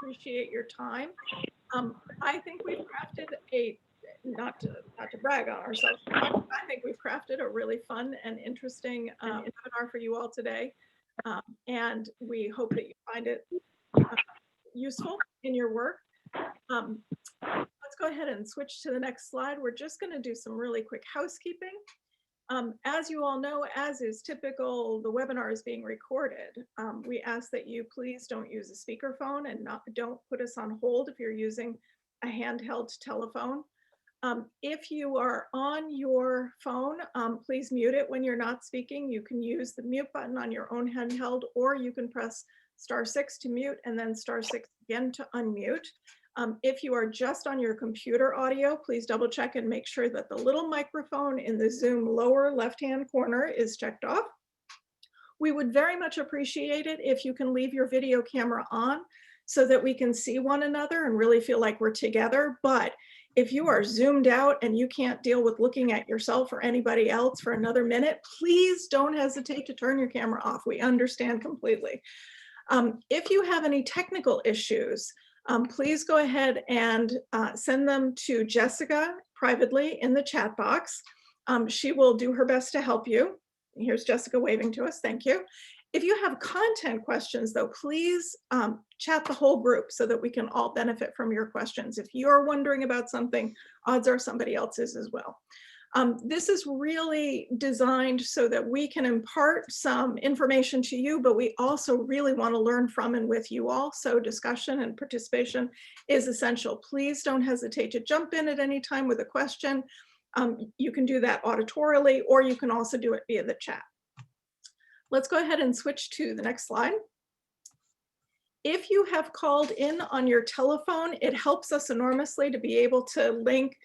appreciate your time. I think we've crafted not to brag on ourselves, but I think we've crafted a really fun and interesting webinar for you all today. And we hope that you find it useful in your work. Let's go ahead and switch to the next slide. We're just going to do some really quick housekeeping. As you all know, as is typical, the webinar is being recorded. We ask that you please don't use a speakerphone and don't put us on hold if you're using a handheld telephone. If you are on your phone, please mute it when you're not speaking. You can use the mute button on your own handheld, or you can press *6 to mute and then *6 again to unmute. If you are just on your computer audio, please double check and make sure that the little microphone in the Zoom lower left-hand corner is checked off. We would very much appreciate it if you can leave your video camera on so that we can see one another and really feel like we're together. But if you are zoomed out and you can't deal with looking at yourself or anybody else for another minute, please don't hesitate to turn your camera off. We understand completely. If you have any technical issues, please go ahead and send them to Jessica privately in the chat box. She will do her best to help you. Here's Jessica waving to us, thank you. If you have content questions though, please chat the whole group so that we can all benefit from your questions. If you're wondering about something, odds are somebody else is as well. This is really designed so that we can impart some information to you, but we also really want to learn from and with you all. So discussion and participation is essential. Please don't hesitate to jump in at any time with a question. You can do that auditorily, or you can also do it via the chat. Let's go ahead and switch to the next slide. If you have called in on your telephone, it helps us enormously to be able to link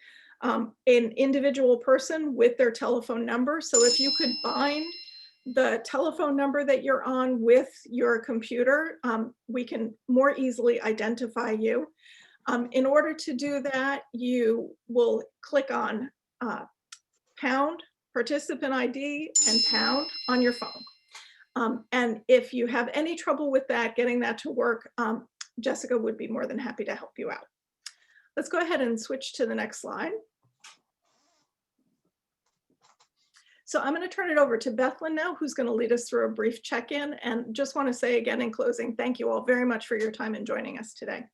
an individual person with their telephone number. So if you could bind the telephone number that you're on with your computer, we can more easily identify you. In order to do that, you will click on pound, participant ID, and pound on your phone. And if you have any trouble with that, getting that to work, Jessica would be more than happy to help you out. Let's go ahead and switch to the next slide. So I'm going to turn it over to Bethlyn now, who's going to lead us through a brief check-in, and just want to say again in closing, thank you all very much for your time in joining us today.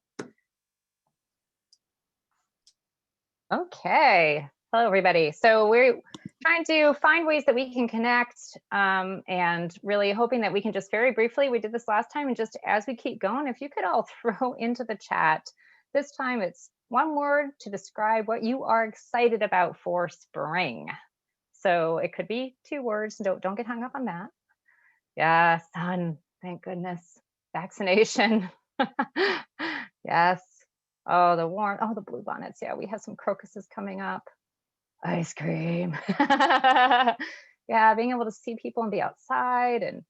Okay, hello everybody. So we're trying to find ways that we can connect and really hoping that we can just very briefly, we did this last time, and just as we keep going, if you could all throw into the chat, this time it's one word to describe what you are excited about for spring. So it could be 2 words. Don't get hung up on that. Yeah, sun, thank goodness. Vaccination. Yes. Oh, the warm, oh, the blue bonnets. Yeah, we have some crocuses coming up. Ice cream. Yeah, being able to see people and be outside and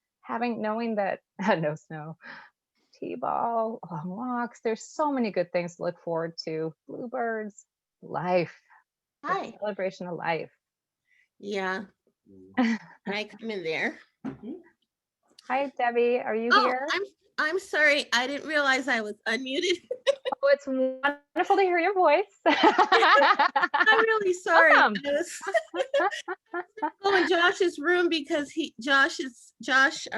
knowing that no snow, T-ball, long walks. There's so many good things to look forward to. Bluebirds, life. Hi. The celebration of life. Yeah. Can I come in there? Hi, Debbie. Are you here? I'm sorry. I didn't realize I was unmuted. Oh, it's wonderful to hear your voice. I'm really sorry. Welcome. Go in Josh's room because Josh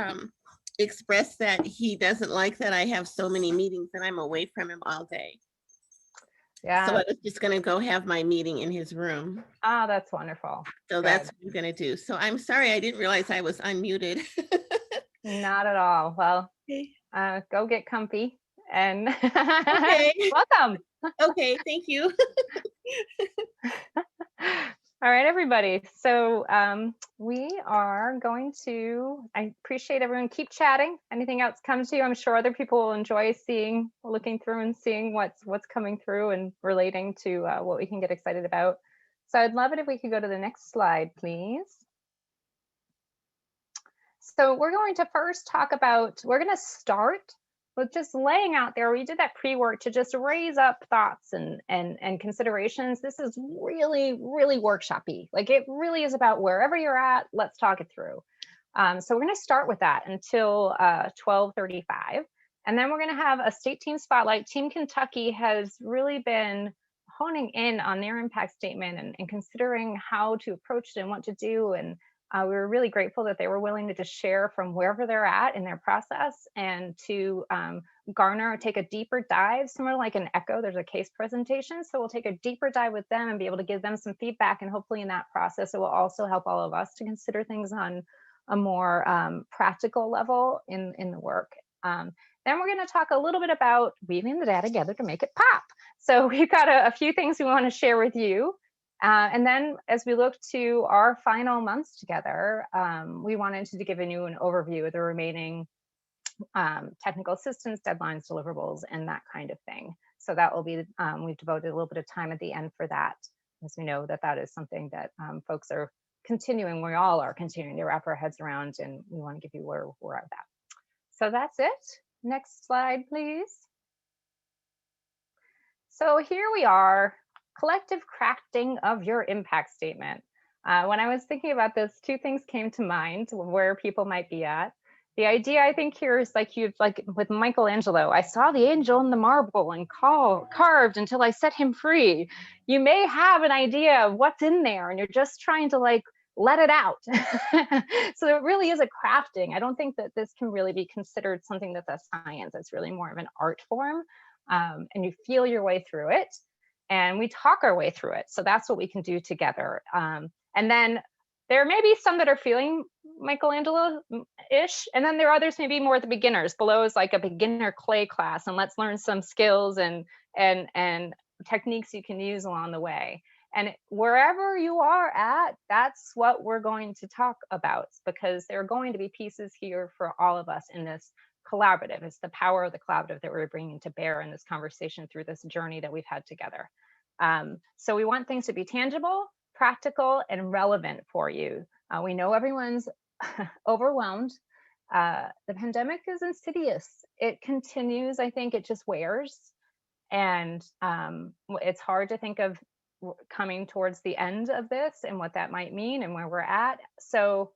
expressed that he doesn't like that I have so many meetings and I'm away from him all day. Yeah. So I was just going to go have my meeting in his room. Oh, that's wonderful. So Good. that's what I'm going to do. So I'm sorry. I didn't realize I was unmuted. Not at all. Well, okay. Go get comfy and okay. Welcome. Okay. Thank you. All right, everybody. So we are going to, I appreciate everyone. Keep chatting. Anything else comes to you, I'm sure other people will enjoy looking through and seeing what's coming through and relating to what we can get excited about. So I'd love it if we could go to the next slide, please. So we're going to first talk about, we're going to start with just laying out there. We did that pre-work to just raise up thoughts and considerations. This is really, really workshop-y. Like it really is about wherever you're at, let's talk it through. So we're going to start with that until 12:35. And then we're going to have a state team spotlight. Team Kentucky has really been honing in on their impact statement and considering how to approach it and what to do. And we were really grateful that they were willing to just share from wherever they're at in their process and to take a deeper dive, similar like an echo, there's a case presentation. So we'll take a deeper dive with them and be able to give them some feedback. And hopefully in that process, it will also help all of us to consider things on a more practical level in the work. Then we're going to talk a little bit about weaving the data together to make it pop. So we've got a few things we want to share with you. And then as we look to our final months together, we wanted to give you an overview of the remaining technical assistance, deadlines, deliverables, and that kind of thing. So that will be, we've devoted a little bit of time at the end for that, as we know that that is something that folks are continuing, we all are continuing to wrap our heads around, and we want to give you where we're at that. So that's it. Next slide, please. So here we are, collective crafting of your impact statement. When I was thinking about this, two things came to mind where people might be at. The idea I think here is like with Michelangelo, I saw the angel in the marble and carved until I set him free. You may have an idea of what's in there and you're just trying to like let it out. So it really is a crafting. I don't think that this can really be considered something that's a science. It's really more of an art form, and you feel your way through it and we talk our way through it. So that's what we can do together. And then there may be some that are feeling Michelangelo-ish, and then there are others maybe more at the beginners. Below is like a beginner clay class, and let's learn some skills and techniques you can use along the way. And wherever you are at, that's what we're going to talk about, because there are going to be pieces here for all of us in this collaborative. It's the power of the collaborative that we're bringing to bear in this conversation through this journey that we've had together. So we want things to be tangible, practical, and relevant for you. We know everyone's overwhelmed. The pandemic is insidious. It continues. I think it just wears. And it's hard to think of coming towards the end of this and what that might mean and where we're at. So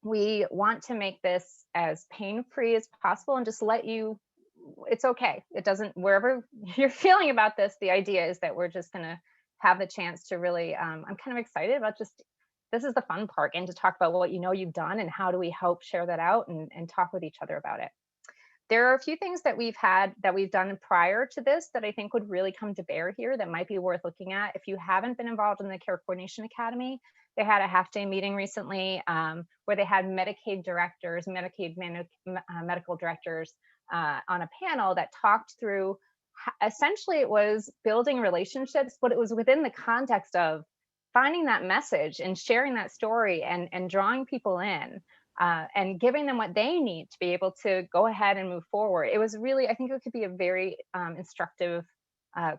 we want to make this as pain-free as possible and just let you, it's okay. It doesn't, wherever you're feeling about this, the idea is that we're just going to have the chance to really, I'm kind of excited about just, this is the fun part, and to talk about what you know you've done and how do we help share that out and talk with each other about it. There are a few things that we've done prior to this that I think would really come to bear here that might be worth looking at. If you haven't been involved in the Care Coordination Academy, they had a half-day meeting recently where they had Medicaid directors, medical directors on a panel that talked through, essentially it was building relationships, but it was within the context of finding that message and sharing that story and drawing people in. And giving them what they need to be able to go ahead and move forward. It was really, I think it could be a very instructive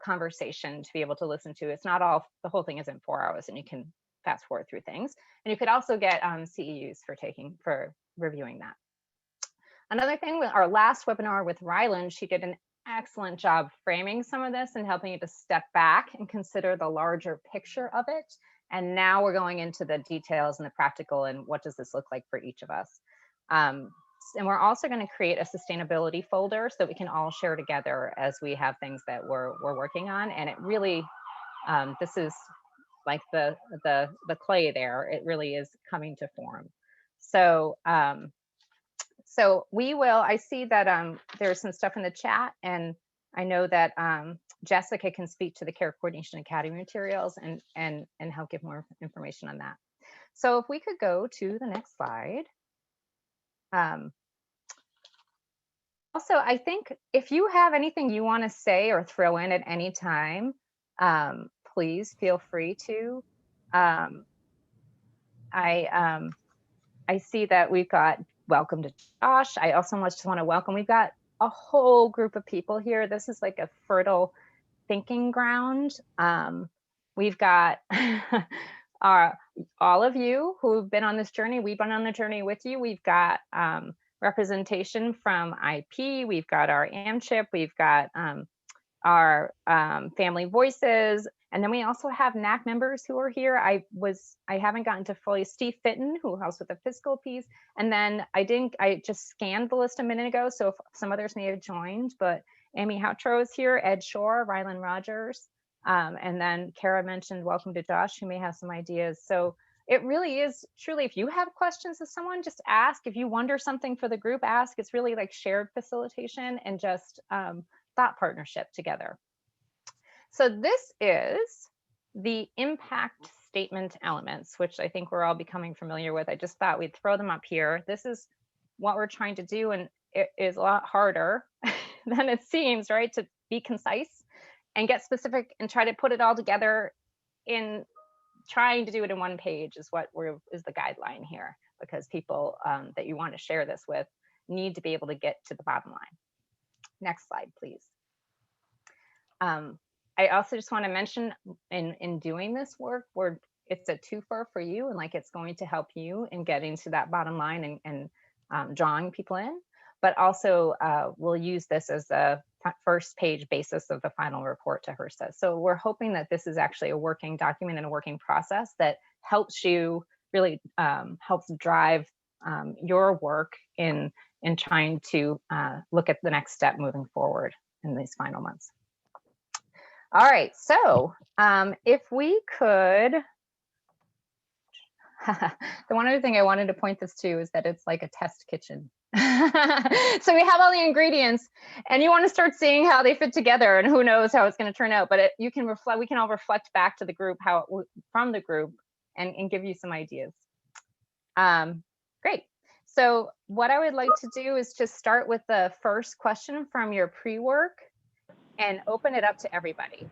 conversation to be able to listen to. It's not all, the whole thing isn't 4 hours and you can fast forward through things. And you could also get CEUs for reviewing that. Another thing, with our last webinar with Rylan, she did an excellent job framing some of this and helping you to step back and consider the larger picture of it. And now we're going into the details and the practical and what does this look like for each of us. And we're also going to create a sustainability folder so that we can all share together as we have things that we're working on. And it really, this is like the clay there. It really is coming to form. So, so we will, I see that there's some stuff in the chat, and I know that Jessica can speak to the Care Coordination Academy materials and help give more information on that. So if we could go to the next slide. Also, I think if you have anything you want to say or throw in at any time, please feel free to. I see that we've got welcome to Josh. I also just want to welcome, we've got a whole group of people here. This is like a fertile thinking ground. We've got all of you who've been on this journey. We've been on the journey with you. We've got representation from IP. We've got our AMCHIP. We've got our family voices. And then we also have NAC members who are here. I haven't gotten to fully Steve Fitton, who helps with the fiscal piece. And then I just scanned the list a minute ago. So if some others may have joined, but Amy Houtro is here, Ed Shore, Rylan Rogers. And then Kara mentioned, welcome to Josh, who may have some ideas. So it really is truly, if you have questions of someone, just ask. If you wonder something for the group, ask. It's really like shared facilitation and just thought partnership together. So this is the impact statement elements, which I think we're all becoming familiar with. I just thought we'd throw them up here. This is what we're trying to do, and it is a lot harder than it seems, right? To be concise and get specific and try to put it all together in trying to do it in one page is is the guideline here, because people that you want to share this with need to be able to get to the bottom line. Next slide, please. I also just want to mention in doing this work, it's a twofer for you, and like it's going to help you in getting to that bottom line and drawing people in, but also we'll use this as a first page basis of the final report to HRSA. So we're hoping that this is actually a working document and a working process that helps you really helps drive your work in trying to look at the next step moving forward in these final months. All right, so if we could, the one other thing I wanted to point this to is that it's like a test kitchen. So we have all the ingredients and you want to start seeing how they fit together, and who knows how it's going to turn out, but we can all reflect back to the group from the group and give you some ideas. Great. So what I would like to do is just start with the first question from your pre-work and open it up to everybody.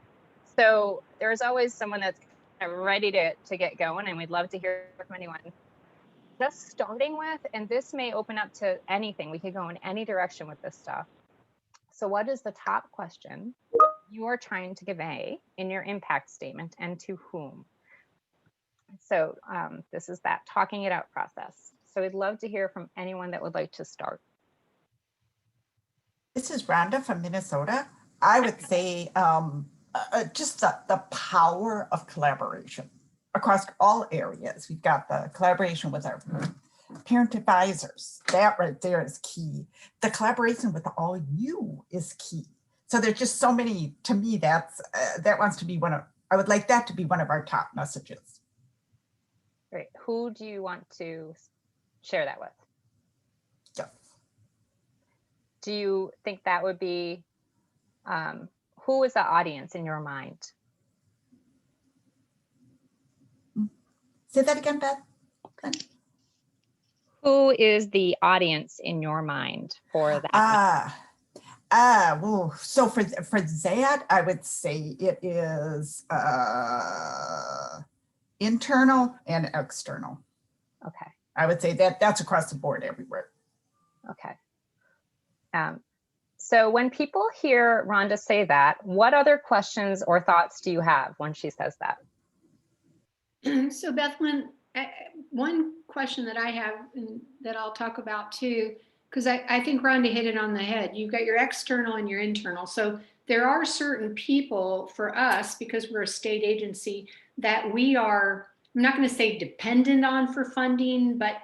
So there's always someone that's ready to get going, and we'd love to hear from anyone. Just starting with, and this may open up to anything, we could go in any direction with this stuff. So what is the top question you are trying to convey in your impact statement, and to whom? So this is that talking it out process. So we'd love to hear from anyone that would like to start. This is Rhonda from Minnesota. I would say just the power of collaboration across all areas. We've got the collaboration with our parent advisors. That right there is key. The collaboration with all you is key. So there's just so many, to me, that wants to be I would like that to be one of our top messages. Great. Who do you want to share that with? Yeah. Do you think that would be, who is the audience in your mind? Say that again, Beth. Who is the audience in your mind for that? Well, so for that, I would say it is internal and external. Okay. I would say that's across the board everywhere. Okay. So when people hear Rhonda say that, what other questions or thoughts do you have when she says that? So Beth, one question that I have and that I'll talk about too, because I think Rhonda hit it on the head. You've got your external and your internal. So there are certain people for us, because we're a state agency, that we are, I'm not going to say dependent on for funding, but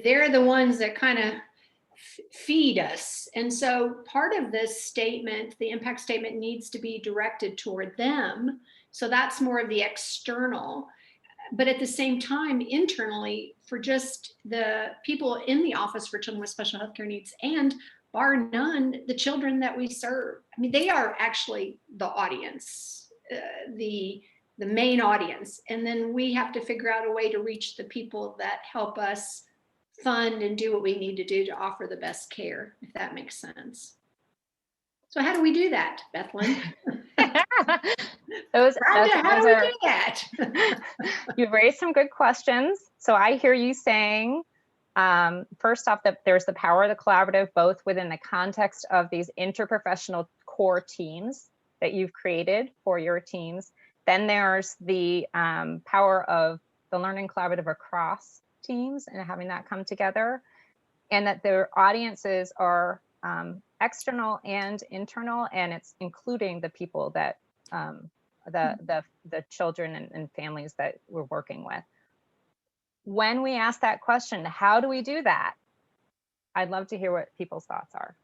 they're the ones that kind of feed us. And so part of this statement, the impact statement, needs to be directed toward them. So that's more of the external. But at the same time, internally, for just the people in the Office for Children with Special Healthcare Needs, and bar none, the children that we serve. I mean, they are actually the audience, the main audience. And then we have to figure out a way to reach the people that help us fund and do what we need to do to offer the best care, if that makes sense. So how do we do that, Bethlyn? Rhonda, how do we do that? You've raised some good questions. So I hear you saying, first off, that there's the power of the collaborative, both within the context of these interprofessional core teams that you've created for your teams. Then there's the power of the learning collaborative across teams and having that come together, and that their audiences are external and internal, and it's including the people that the children and families that we're working with. When we ask that question, how do we do that? I'd love to hear what people's thoughts are.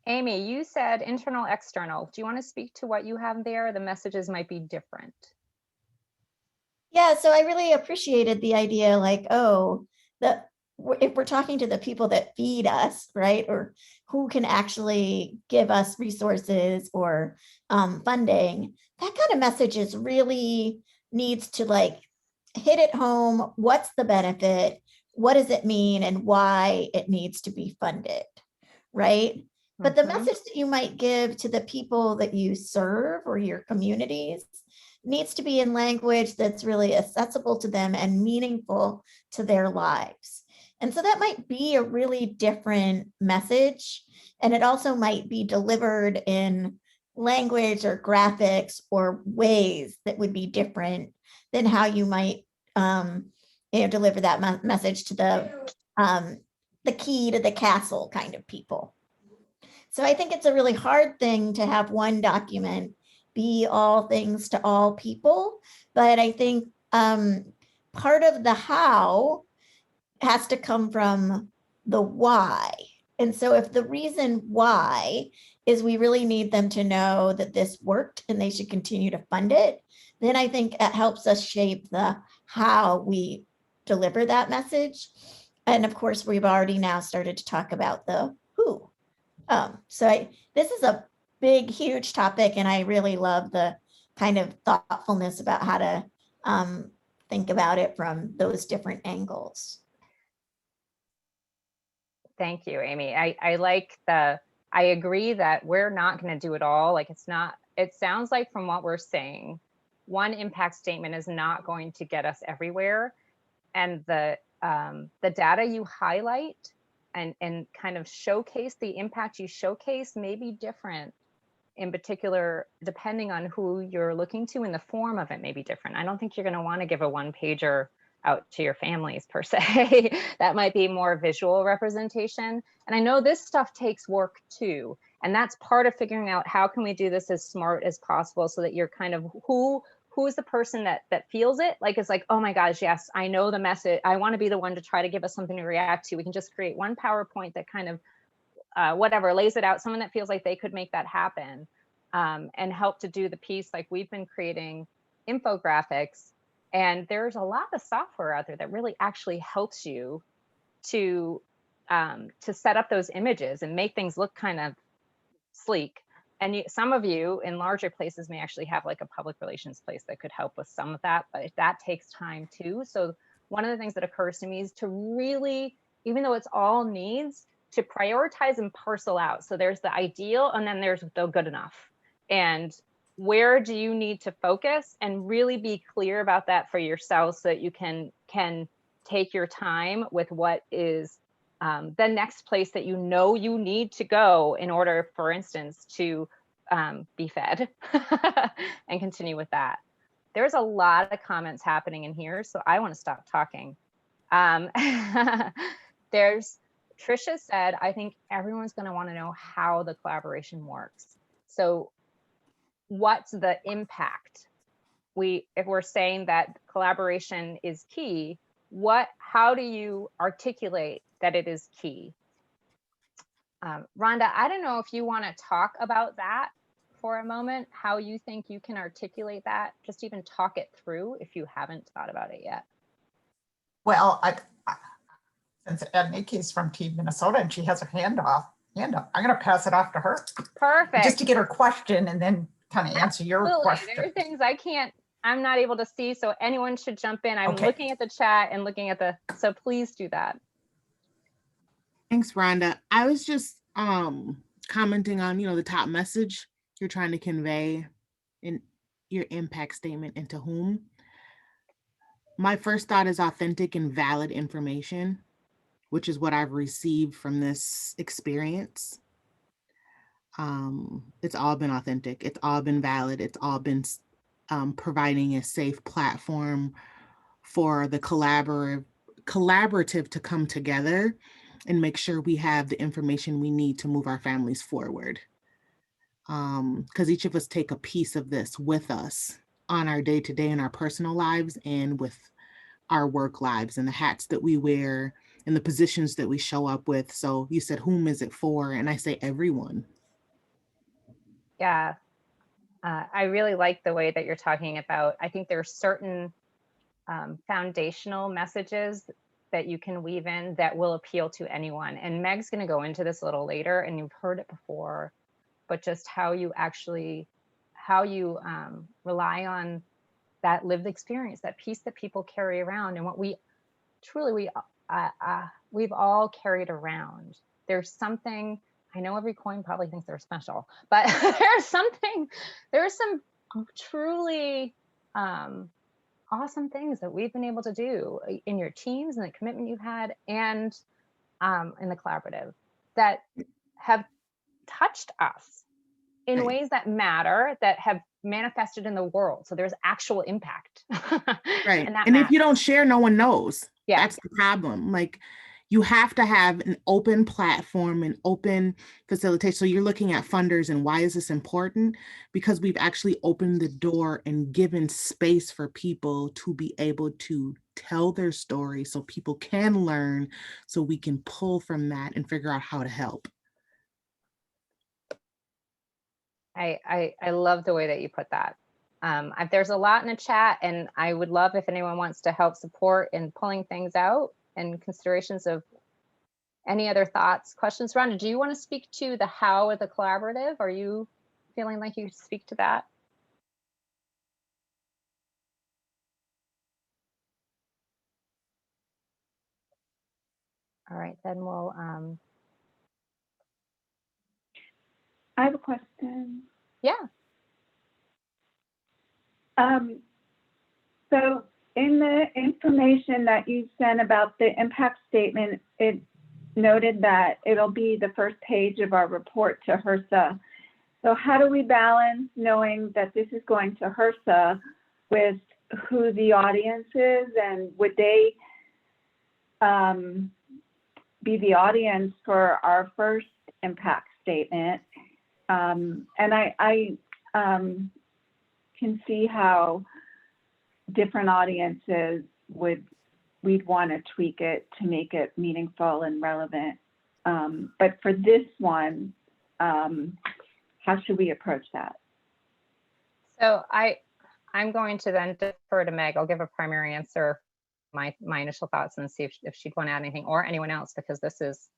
Amy, you said internal, external. Do you want to speak to what you have there? The messages might be different. Yeah, so I really appreciated the idea like, oh, if we're talking to the people that feed us, right, or who can actually give us resources or funding, that kind of message is really needs to like hit it home. What's the benefit? What does it mean and why it needs to be funded, right? But the Mhm. message that you might give to the people that you serve or your communities needs to be in language that's really accessible to them and meaningful to their lives. And so that might be a really different message. And it also might be delivered in language or graphics or ways that would be different than how you might deliver that message to the key to the castle kind of people. So I think it's a really hard thing to have one document be all things to all people. But I think part of the how has to come from the why. And so if the reason why is we really need them to know that this worked and they should continue to fund it, then I think it helps us shape the how we deliver that message. And of course, we've already now started to talk about the who. This is a big, huge topic, and I really love the kind of thoughtfulness about how to think about it from those different angles. Thank you, Amy. I agree that we're not going to do it all. Like it sounds like from what we're saying, one impact statement is not going to get us everywhere. And the data you highlight and kind of showcase the impact you showcase may be different in particular, depending on who you're looking to, and the form of it may be different. I don't think you're going to want to give a one-pager out to your families per se. That might be more visual representation. And I know this stuff takes work too. And that's part of figuring out how can we do this as smart as possible so that you're kind of who's the person that feels it? Like, it's like, oh my gosh, yes, I know the message. I want to be the one to try to give us something to react to. We can just create one PowerPoint that kind of whatever, lays it out, someone that feels like they could make that happen and help to do the piece. Like we've been creating infographics, and there's a lot of software out there that really actually helps you to set up those images and make things look kind of sleek. And some of you in larger places may actually have like a public relations place that could help with some of that, but that takes time too. So one of the things that occurs to me is to really, even though it's all needs, to prioritize and parcel out. So there's the ideal, and then there's the good enough. And where do you need to focus, and really be clear about that for yourself so that you can take your time with what is the next place that you know you need to go in order, for instance, to be fed and continue with that. There's a lot of comments happening in here, so I want to stop talking. There's Trisha said, I think everyone's going to want to know how the collaboration works. So what's the impact? If we're saying that collaboration is key, how do you articulate that it is key? Rhonda, I don't know if you want to talk about that for a moment, how you think you can articulate that, just even talk it through if you haven't thought about it yet. Well, since Nikki's from Team Minnesota and she has her hand up, I'm going to pass it off to her. Perfect. Just to get her question and then kind of answer your question. There are things I'm not able to see, so anyone should jump in. I'm looking at the chat and looking at so please do that. Thanks, Rhonda. I was just commenting on, the top message you're trying to convey in your impact statement and to whom. My first thought is authentic and valid information, which is what I've received from this experience. It's all been authentic. It's all been valid. It's all been providing a safe platform for the collaborative to come together and make sure we have the information we need to move our families forward. Because each of us take a piece of this with us on our day-to-day in our personal lives and with our work lives and the hats that we wear and the positions that we show up with. So you said, whom is it for? And I say everyone. Yeah, I really like the way that you're talking about. I think there are certain foundational messages that you can weave in that will appeal to anyone. And Meg's going to go into this a little later, and you've heard it before, but just how you rely on that lived experience, that piece that people carry around, and what we've all carried around. There's something, I know every coin probably thinks they're special, but there's some truly awesome things that we've been able to do in your teams and the commitment you've had, and in the collaborative, that have touched us in Right. ways that matter, that have manifested in the world. So there's actual impact. Right. And that And if you matters. don't share, no one knows. Yeah. That's the problem. Like, you have to have an open platform and open facilitation. So you're looking at funders, and why is this important? Because we've actually opened the door and given space for people to be able to tell their story so people can learn, so we can pull from that and figure out how to help. I love the way that you put that. There's a lot in the chat, and I would love if anyone wants to help support in pulling things out and considerations of any other thoughts, questions. Rhonda, do you want to speak to the how of the collaborative? Are you feeling like you speak to that? All right, then we'll, I have a question. yeah. So in the information that you sent about the impact statement, it noted that it'll be the first page of our report to HRSA. So how do we balance knowing that this is going to HRSA with who the audience is, and would they be the audience for our first impact statement? And I can see how different audiences we'd want to tweak it to make it meaningful and relevant. But for this one, how should we approach that? So I'm going to then defer to Meg. I'll give a primary answer, my initial thoughts, and see if she'd want to add anything, or anyone else, because this is,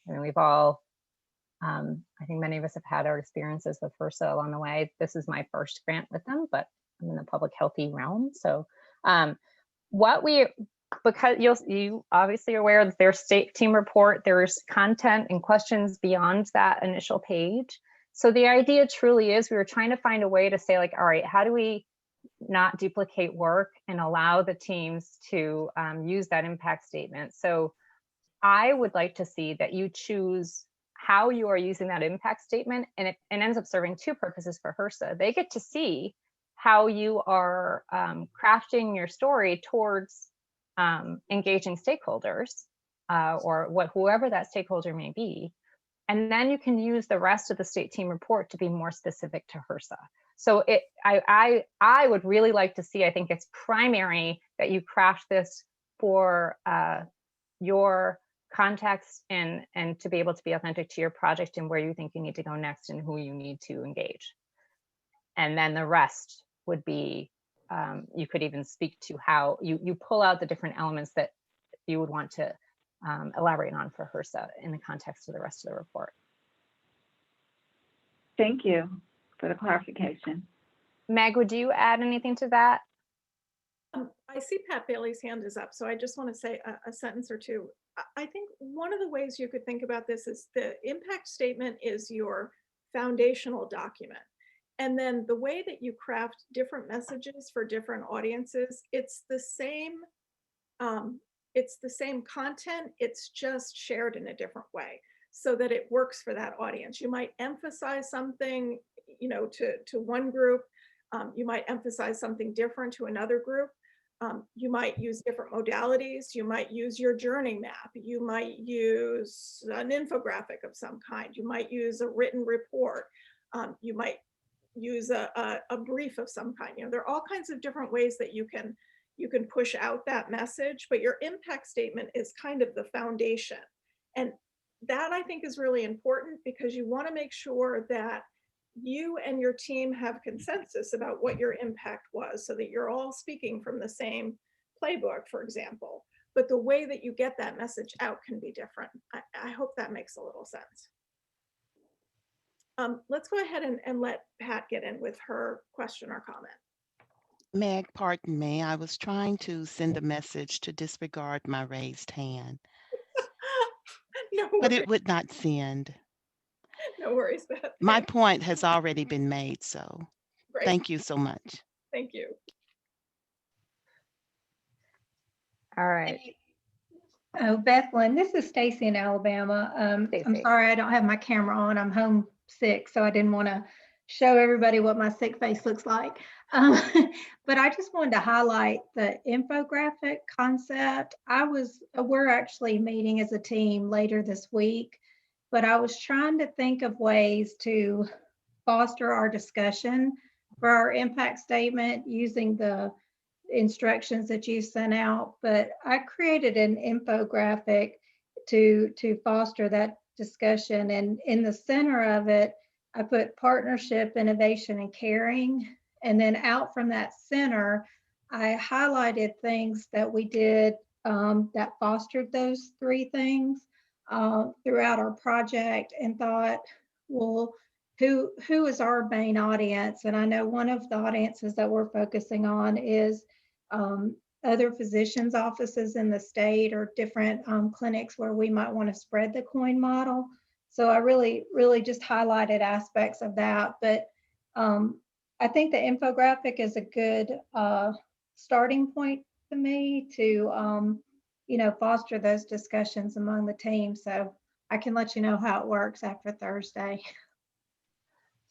I mean, we've all, I think many of us have had our experiences with HRSA along the way. This is my first grant with them, but I'm in the public healthy realm. So because you obviously are aware of their state team report, there's content and questions beyond that initial page. So the idea truly is, we were trying to find a way to say, like, all right, how do we not duplicate work and allow the teams to use that impact statement? So I would like to see that you choose how you are using that impact statement, and it ends up serving two purposes for HRSA. They get to see how you are crafting your story towards engaging stakeholders, or whoever that stakeholder may be. And then you can use the rest of the state team report to be more specific to HRSA. So I would really like to see, I think it's primary that you craft this for your context and to be able to be authentic to your project and where you think you need to go next and who you need to engage. And then the rest would be, you could even speak to how you pull out the different elements that you would want to elaborate on for HRSA in the context of the rest of the report. Thank you for the clarification. Meg, would you add anything to that? I see Pat Bailey's hand is up, so I just want to say a sentence or two. I think one of the ways you could think about this is the impact statement is your foundational document. And then the way that you craft different messages for different audiences, it's the same content, it's just shared in a different way so that it works for that audience. You might emphasize something, to one group, you might emphasize something different to another group. You might use different modalities. You might use your journey map. You might use an infographic of some kind. You might use a written report. You might use a brief of some kind. There are all kinds of different ways that you can push out that message, but your impact statement is kind of the foundation. And that, I think, is really important, because you want to make sure that you and your team have consensus about what your impact was, so that you're all speaking from the same playbook, for example. But the way that you get that message out can be different. I hope that makes a little sense. Let's go ahead and let Pat get in with her question or comment. Meg, pardon me. I was trying to send a message to disregard my raised hand, No but worries, it would not send. no worries, Beth. My Thank- point has already been made, so Great, thank you so much. thank you. All right. Oh, Bethlehem, this is Stacy in Alabama. I'm Stacy. sorry I don't have my camera on. I'm homesick, so I didn't want to show everybody what my sick face looks like. But I just wanted to highlight the infographic concept. We're actually meeting as a team later this week, but I was trying to think of ways to foster our discussion for our impact statement using the instructions that you sent out, but I created an infographic to foster that discussion. And in the center of it, I put partnership, innovation, and caring. And then out from that center, I highlighted things that we did that fostered those three things throughout our project, and thought, well, who is our main audience? And I know one of the audiences that we're focusing on is other physicians' offices in the state, or different clinics where we might want to spread the CoIIN model. So I really just highlighted aspects of that. But I think the infographic is a good starting point to me to foster those discussions among the team. So I can let you know how it works after Thursday.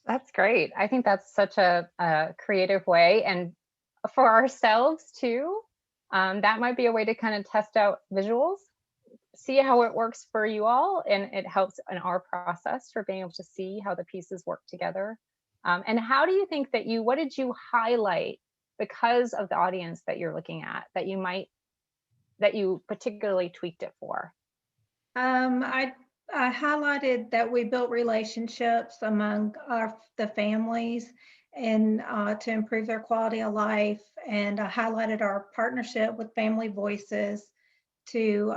That's great. I think that's such a creative way. And for ourselves too, that might be a way to kind of test out visuals, see how it works for you all. And it helps in our process for being able to see how the pieces work together. And how do you think that what did you highlight because of the audience that you're looking at, that you particularly tweaked it for? I highlighted that we built relationships among the families, and to improve their quality of life. And I highlighted our partnership with Family Voices to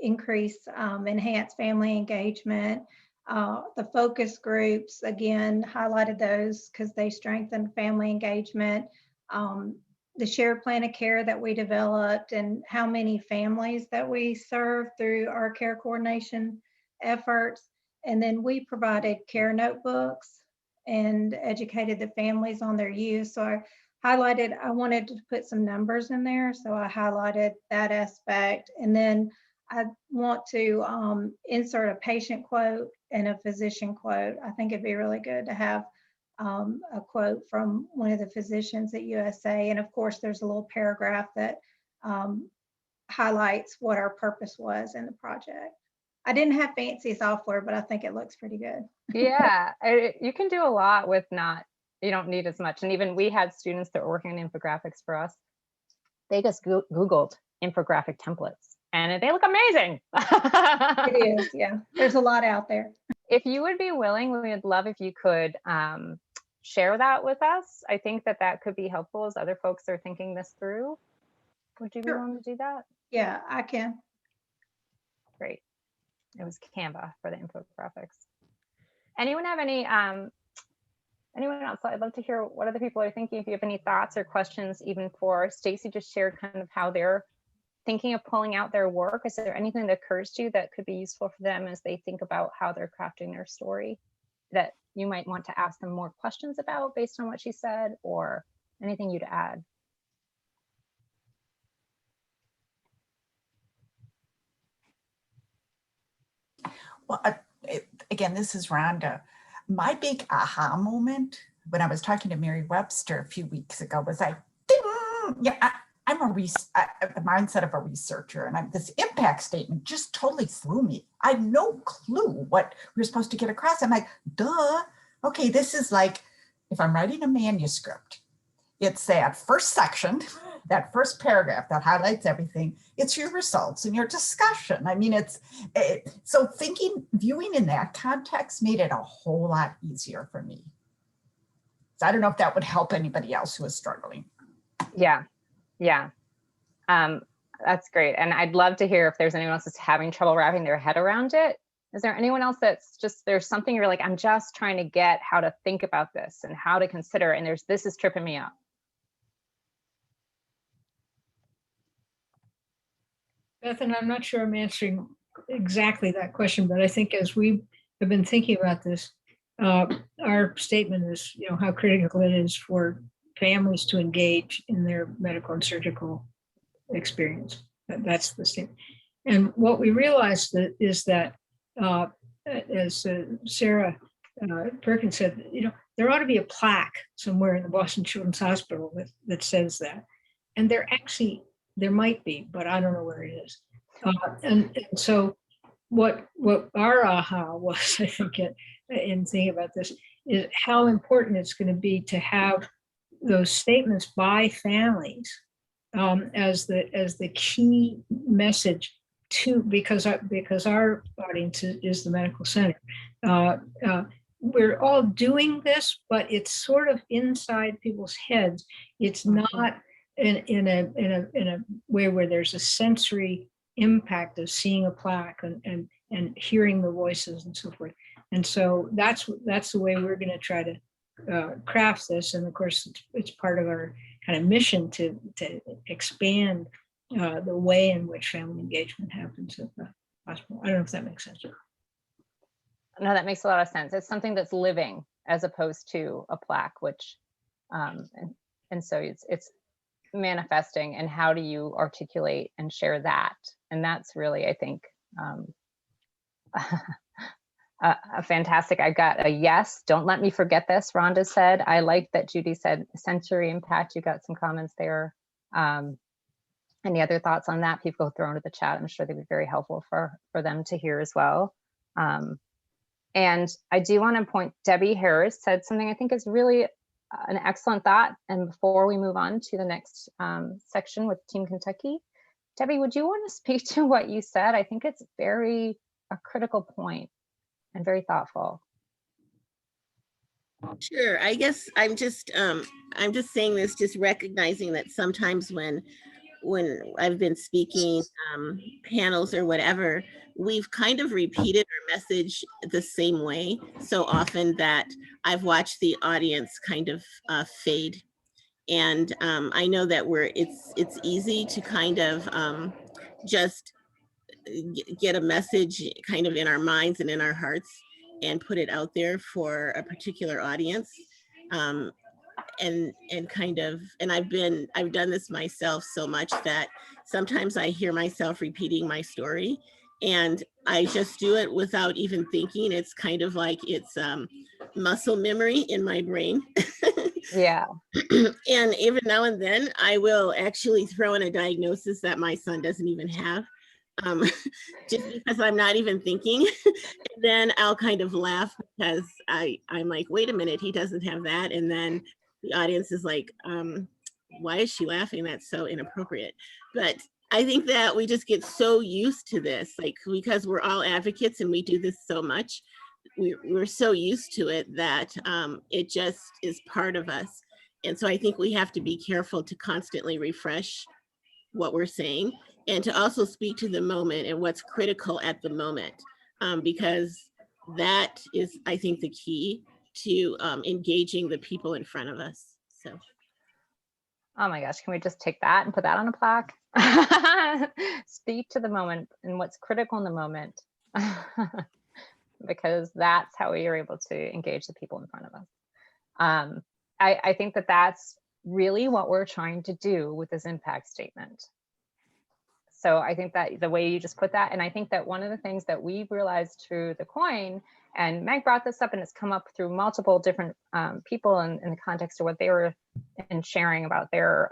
enhance family engagement. The focus groups, again, highlighted those because they strengthen family engagement. The shared plan of care that we developed, and how many families that we serve through our care coordination efforts. And then we provided care notebooks and educated the families on their use. So I wanted to put some numbers in there. So I highlighted that aspect. And then I want to insert a patient quote and a physician quote. I think it'd be really good to have a quote from one of the physicians at USA. And of course, there's a little paragraph that highlights what our purpose was in the project. I didn't have fancy software, but I think it looks pretty good. Yeah, you can do a lot with you don't need as much. And even we had students that were working on infographics for us. They just Googled infographic templates and they look amazing. It is, yeah. There's a lot out there. If you would be willing, we would love if you could share that with us. I think that could be helpful as other folks are thinking this through. Would you be Sure. willing to do that? Yeah, I can. Great. It was Canva for the infographics. Anyone have anyone else? I'd love to hear what other people are thinking. If you have any thoughts or questions, even for Stacy just shared kind of how they're thinking of pulling out their work. Is there anything that occurs to you that could be useful for them as they think about how they're crafting their story that you might want to ask them more questions about based on what she said, or anything you'd add? Well, again, this is Rhonda. My big aha moment when I was talking to Mary Webster a few weeks ago was like, ding! Yeah, the mindset of a researcher, and this impact statement just totally threw me. I had no clue what we were supposed to get across. I'm like, duh. Okay, this is like if I'm writing a manuscript, it's that first section, that first paragraph that highlights everything. It's your results and your discussion. I mean, so viewing in that context made it a whole lot easier for me. So I don't know if that would help anybody else who is struggling. Yeah. That's great. And I'd love to hear if there's anyone else that's having trouble wrapping their head around it. Is there anyone else that's just, there's something you're like, I'm just trying to get how to think about this and how to consider, and this is tripping me up? Beth, and I'm not sure I'm answering exactly that question, but I think as we have been thinking about this, our statement is, how critical it is for families to engage in their medical and surgical experience. That's the statement. And what we realized is that, as Sarah Perkins said, there ought to be a plaque somewhere in the Boston Children's Hospital that says that. And there might be, but I don't know where it is. And so what our aha was, I think, in thinking about this, is how important it's going to be to have those statements by families as the key message because our audience is the medical center. We're all doing this, but it's sort of inside people's heads. It's not in a way where there's a sensory impact of seeing a plaque and hearing the voices and so forth. And so that's the way we're going to try to craft this. And of course, it's part of our kind of mission to expand the way in which family engagement happens at the hospital. I don't know if that makes sense. No, that makes a lot of sense. It's something that's living as opposed to a plaque, which, and so it's manifesting, and how do you articulate and share that? And that's really, I think, a fantastic. I got a yes. Don't let me forget this, Rhonda said. I like that Judy said sensory impact. You got some comments there. Any other thoughts on that? People throw into the chat. I'm sure they'd be very helpful for them to hear as well. And I do want to point, Debbie Harris said something I think is really an excellent thought. And before we move on to the next section with Team Kentucky, Debbie, would you want to speak to what you said? I think it's a critical point and very thoughtful. Sure. I guess I'm just saying this, just recognizing that sometimes when I've been speaking panels or whatever, we've kind of repeated our message the same way so often that I've watched the audience kind of fade. And I know that it's easy to kind of just get a message kind of in our minds and in our hearts and put it out there for a particular audience. And I've done this myself so much that sometimes I hear myself repeating my story and I just do it without even thinking. It's kind of like it's muscle memory in my brain. Yeah. And even now and then I will actually throw in a diagnosis that my son doesn't even have. Just because I'm not even thinking. And then I'll kind of laugh because I'm like, wait a minute, he doesn't have that. And then the audience is like, why is she laughing? That's so inappropriate. But I think that we just get so used to this, like, because we're all advocates and we do this so much, we're so used to it that it just is part of us. And so I think we have to be careful to constantly refresh what we're saying and to also speak to the moment and what's critical at the moment, because that is, I think, the key to engaging the people in front of us. So. Oh my gosh, can we just take that and put that on a plaque? Speak to the moment and what's critical in the moment, because that's how we are able to engage the people in front of us. I think that that's really what we're trying to do with this impact statement. So I think that the way you just put that, and I think that one of the things that we realized through the CoIIN, and Meg brought this up and it's come up through multiple different people in the context of what they were sharing about their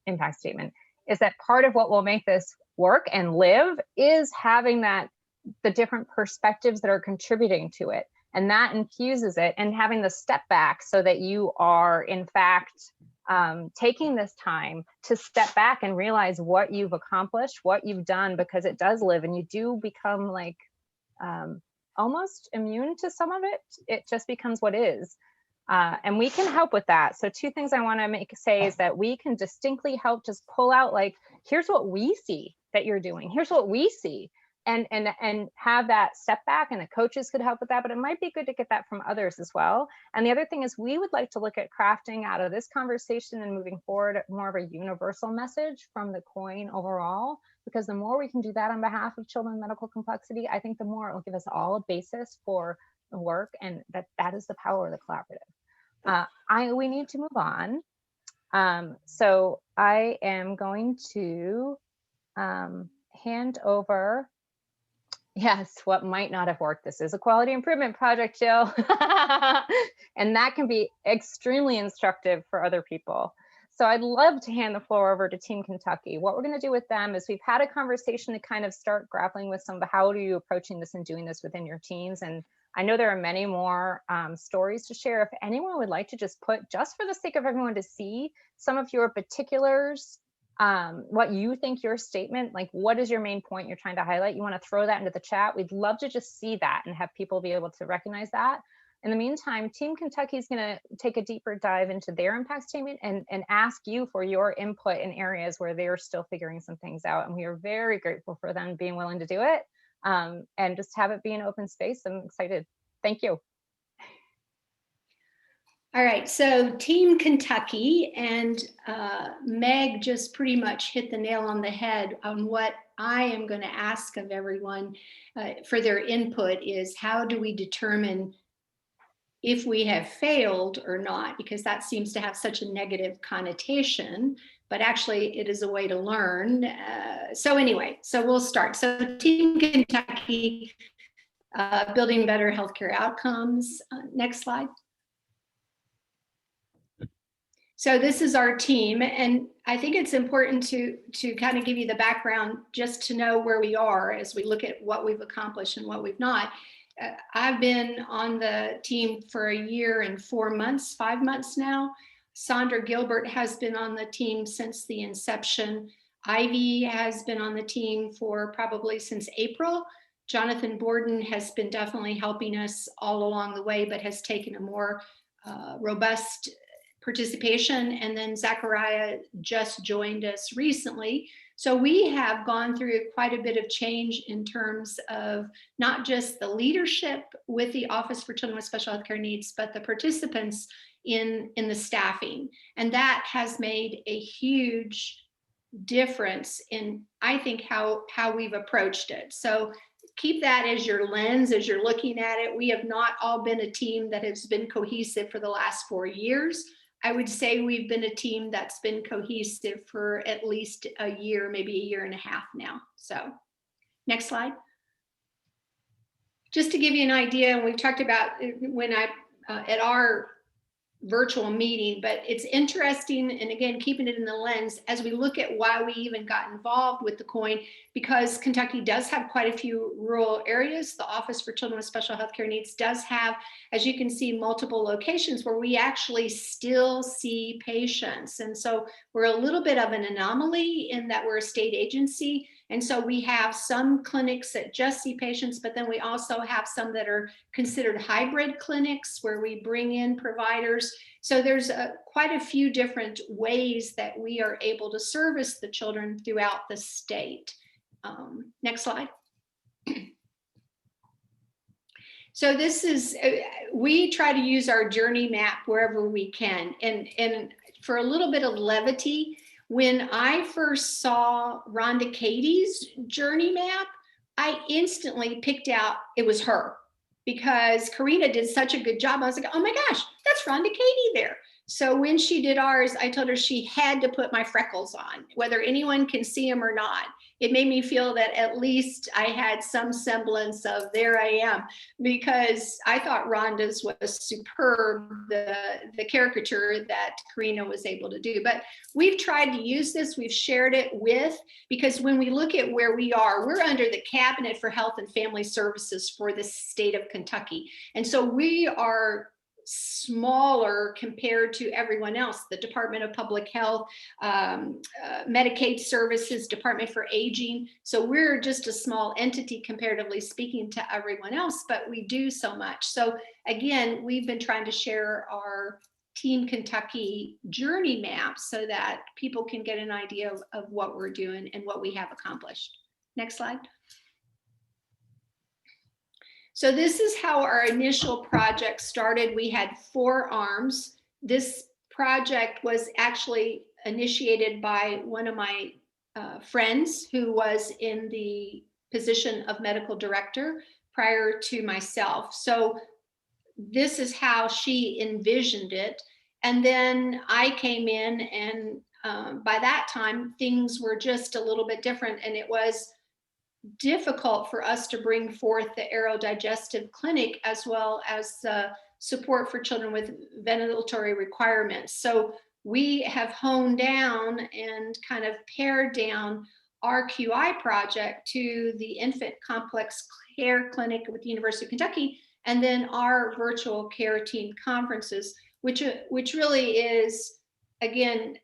impact statement, is that part of what will make this work and live is having the different perspectives that are contributing to it. And that infuses it, and having the step back so that you are in fact taking this time to step back and realize what you've accomplished, what you've done, because it does live, and you do become like almost immune to some of it. It just becomes what is. And we can help with that. So 2 things I want to say is that we can distinctly help just pull out, like, here's what we see that you're doing. Here's what we see. And have that step back, and the coaches could help with that, but it might be good to get that from others as well. And the other thing is, we would like to look at crafting out of this conversation and moving forward more of a universal message from the CoIIN overall, because the more we can do that on behalf of children with medical complexity, I think the more it will give us all a basis for the work, and that is the power of the collaborative. We need to move on. So I am going to hand over. Yes, what might not have worked. This is a quality improvement project, Jill. And that can be extremely instructive for other people. So I'd love to hand the floor over to Team Kentucky. What we're going to do with them is we've had a conversation to kind of start grappling with some of the how are you approaching this and doing this within your teams. And I know there are many more stories to share. If anyone would like to just put, just for the sake of everyone to see some of your particulars, what you think your statement, like what is your main point you're trying to highlight, you want to throw that into the chat. We'd love to just see that and have people be able to recognize that. In the meantime, Team Kentucky is going to take a deeper dive into their impact statement and ask you for your input in areas where they're still figuring some things out. And we are very grateful for them being willing to do it, and just have it be an open space. I'm excited. Thank you. All right, so Team Kentucky, and Meg just pretty much hit the nail on the head on what I am going to ask of everyone for their input is, how do we determine if we have failed or not? Because that seems to have such a negative connotation, but actually it is a way to learn. So anyway, so we'll start. So Team Kentucky, building better healthcare outcomes. Next slide. So this is our team, and I think it's important to kind of give you the background just to know where we are as we look at what we've accomplished and what we've not. I've been on the team for 1 year and 4 months, 5 months now. Sandra Gilbert has been on the team since the inception. Ivy has been on the team for probably since April. Jonathan Borden has been definitely helping us all along the way, but has taken a more robust participation. And then Zachariah just joined us recently. So we have gone through quite a bit of change in terms of not just the leadership with the Office for Children with Special Healthcare Needs, but the participants in the staffing. And that has made a huge difference in, I think, how we've approached it. So keep that as your lens as you're looking at it. We have not all been a team that has been cohesive for the last 4 years. I would say we've been a team that's been cohesive for at least a year, maybe 1.5 years now. So next slide. Just to give you an idea, and we've talked about when at our virtual meeting, but it's interesting, and again, keeping it in the lens as we look at why we even got involved with the CoIIN, because Kentucky does have quite a few rural areas. The Office for Children with Special Healthcare Needs does have, as you can see, multiple locations where we actually still see patients. And so we're a little bit of an anomaly in that we're a state agency. And so we have some clinics that just see patients, but then we also have some that are considered hybrid clinics where we bring in providers. So there's quite a few different ways that we are able to service the children throughout the state. Next slide. So this is, we try to use our journey map wherever we can. And for a little bit of levity, when I first saw Rhonda Katie's journey map, I instantly picked out it was her, because Karina did such a good job. I was like, oh my gosh, that's Rhonda Katie there. So when she did ours, I told her she had to put my freckles on, whether anyone can see them or not. it made me feel that at least I had some semblance of there I am, because I thought Rhonda's was superb, the caricature that Karina was able to do. But we've tried to use this, we've shared it with, because when we look at where we are, we're under the Cabinet for Health and Family Services for the state of Kentucky. And so we are smaller compared to everyone else, the Department of Public Health, Medicaid Services, Department for Aging. So we're just a small entity comparatively speaking to everyone else, but we do so much. So again, we've been trying to share our Team Kentucky journey map so that people can get an idea of what we're doing and what we have accomplished. Next slide. So this is how our initial project started. We had 4 arms. This project was actually initiated by one of my friends who was in the position of medical director prior to myself. So this is how she envisioned it. And then I came in, and by that time, things were just a little bit different, and it was difficult for us to bring forth the aerodigestive clinic as well as support for children with ventilatory requirements. So we have honed down and kind of pared down our QI project to the infant complex care clinic with the University of Kentucky, and then our virtual care team conferences, which really is, again,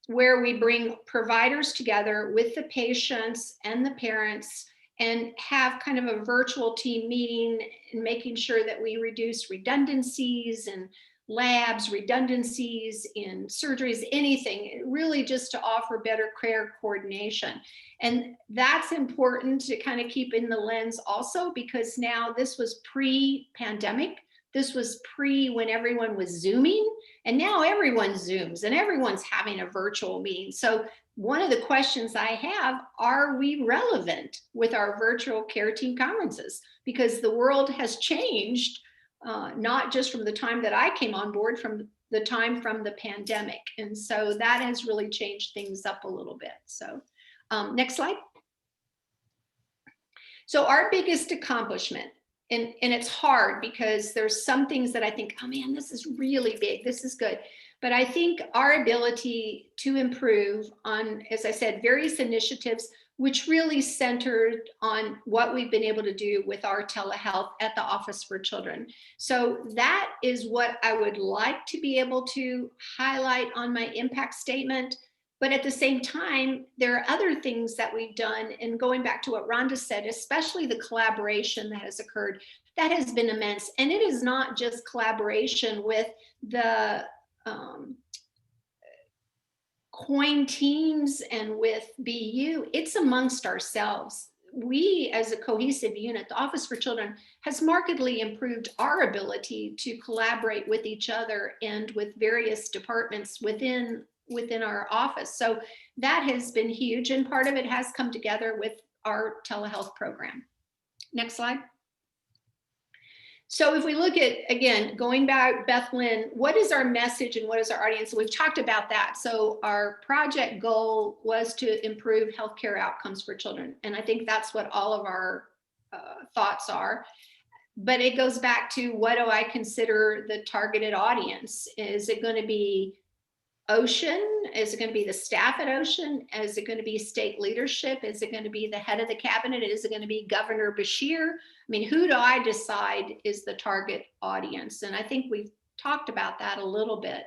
where we bring providers together with the patients and the parents and have kind of a virtual team meeting and making sure that we reduce redundancies and labs, redundancies in surgeries, anything, really just to offer better care coordination. And that's important to kind of keep in the lens also, because now this was pre-pandemic. This was pre when everyone was Zooming, and now everyone Zooms and everyone's having a virtual meeting. So one of the questions I have, are we relevant with our virtual care team conferences? Because the world has changed, not just from the time that I came on board, from the time from the pandemic. And so that has really changed things up a little bit. So next slide. So our biggest accomplishment, and it's hard because there's some things that I think, oh man, this is really big, this is good. But I think our ability to improve on, as I said, various initiatives, which really centered on what we've been able to do with our telehealth at the Office for Children. So that is what I would like to be able to highlight on my impact statement. But at the same time, there are other things that we've done, and going back to what Rhonda said, especially the collaboration that has occurred, that has been immense. And it is not just collaboration with the CoIIN teams and with BU, it's amongst ourselves. We, as a cohesive unit, the Office for Children has markedly improved our ability to collaborate with each other and with various departments within our office. So that has been huge, and part of it has come together with our telehealth program. Next slide. So if we look at, again, going back, Beth Lynn, what is our message and what is our audience? So we've talked about that. So our project goal was to improve healthcare outcomes for children. And I think that's what all of our thoughts are. But it goes back to, what do I consider the targeted audience? Is it going to be Ocean? Is it going to be the staff at Ocean? Is it going to be state leadership? Is it going to be the head of the cabinet? Is it going to be Governor Beshear? I mean, who do I decide is the target audience? And I think we've talked about that a little bit.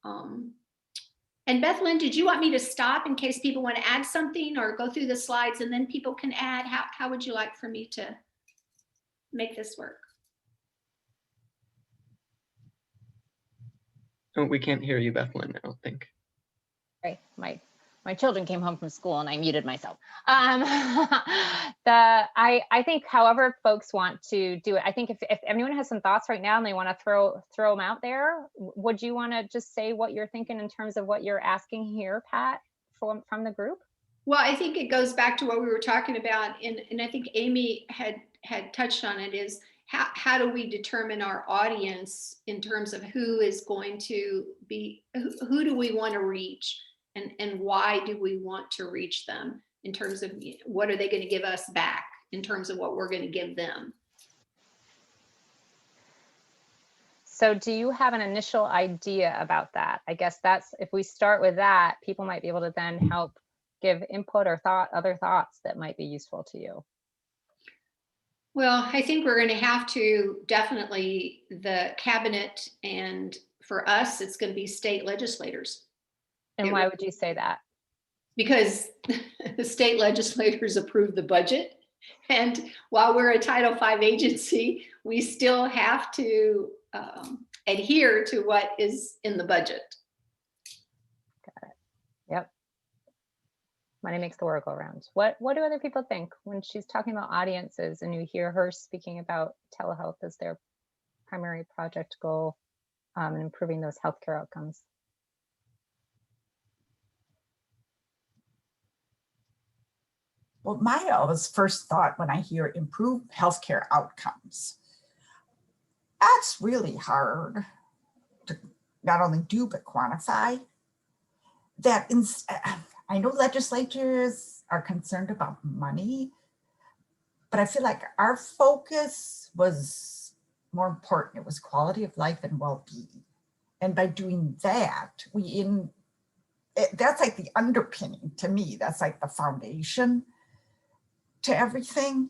And Beth Lynn, did you want me to stop in case people want to add something, or go through the slides and then people can add? How would you like for me to make this work? Oh, we can't hear you, Beth Lynn, I don't think. Right, my children came home from school and I muted myself. I think however folks want to do it, I think if anyone has some thoughts right now and they want to throw them out there, would you want to just say what you're thinking in terms of what you're asking here, Pat, from the group? Well, I think it goes back to what we were talking about, and I think Amy had touched on it, is how do we determine our audience in terms of who is going to be, who do we want to reach, and why do we want to reach them? in terms of what are they going to give us back in terms of what we're going to give them. So do you have an initial idea about that? I guess that's, if we start with that, people might be able to then help give input or other thoughts that might be useful to you. Well, I think we're going to have to definitely the cabinet, and for us, it's going to be state legislators. And why would you say that? Because the state legislators approve the budget. And while we're a Title V agency, we still have to adhere to what is in the budget. Got it. Yep. Money makes the world go round. What do other people think when she's talking about audiences and you hear her speaking about telehealth as their primary project goal and improving those healthcare outcomes? Well, my always first thought when I hear improve healthcare outcomes, that's really hard to not only do, but quantify. That I know legislatures are concerned about money, but I feel like our focus was more important. It was quality of life and well-being. And by doing that, that's like the underpinning to me. That's like the foundation to everything.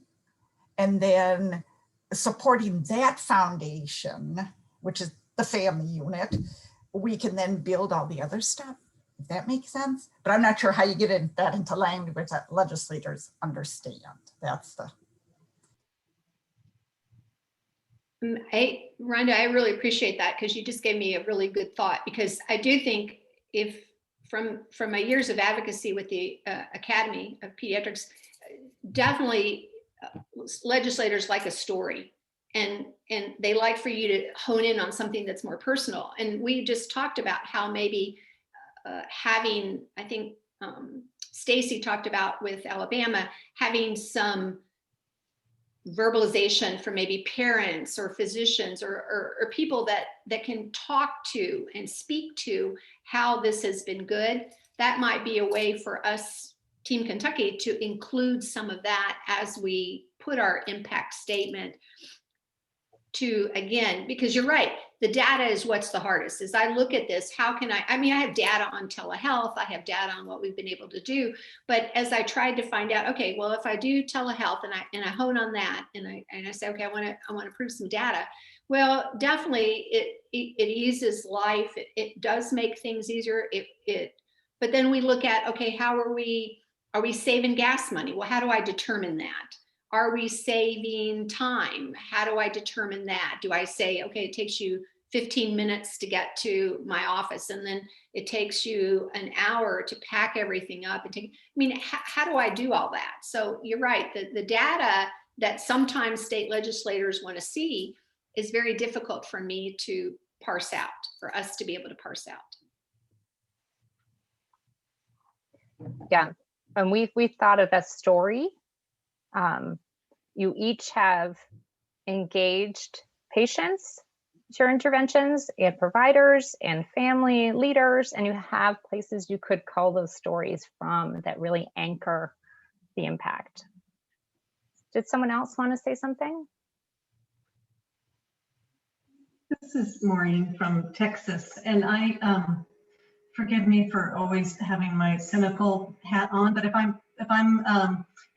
And then supporting that foundation, which is the family unit, we can then build all the other stuff, if that makes sense. But I'm not sure how you get that into language that legislators understand. That's the. Rhonda, I really appreciate that, because you just gave me a really good thought, because I do think if from my years of advocacy with the Academy of Pediatrics, definitely legislators like a story, and they like for you to hone in on something that's more personal. And we just talked about how maybe having, I think Stacy talked about with Alabama, having some verbalization for maybe parents or physicians or people that can talk to and speak to how this has been good. That might be a way for us, Team Kentucky, to include some of that as we put our impact statement to, again, because you're right, the data is what's the hardest. As I look at this, how can I mean, I have data on telehealth, I have data on what we've been able to do, but as I tried to find out, okay, well, if I do telehealth and I hone on that, and I say, okay, I want to prove some data. Well, definitely it eases life. It does make things easier. But then we look at, okay, how are we saving gas money? Well, how do I determine that? Are we saving time? How do I determine that? Do I say, okay, it takes you 15 minutes to get to my office, and then it takes you an hour to pack everything up? How do I do all that? So you're right, the data that sometimes state legislators want to see is very difficult for me to parse out, for us to be able to parse out. Yeah, and we've thought of that story. You each have engaged patients to your interventions, and providers and family leaders, and you have places you could call those stories from that really anchor the impact. Did someone else want to say something? This is Maureen from Texas, and I forgive me for always having my cynical hat on, but if I'm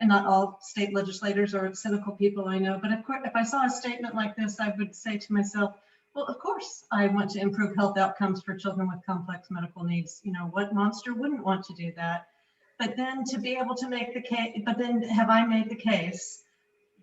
and not all state legislators are cynical people, I know, but if I saw a statement like this, I would say to myself, well, of course I want to improve health outcomes for children with complex medical needs. You know, what monster wouldn't want to do that? But then to be able to make the case, but then have I made the case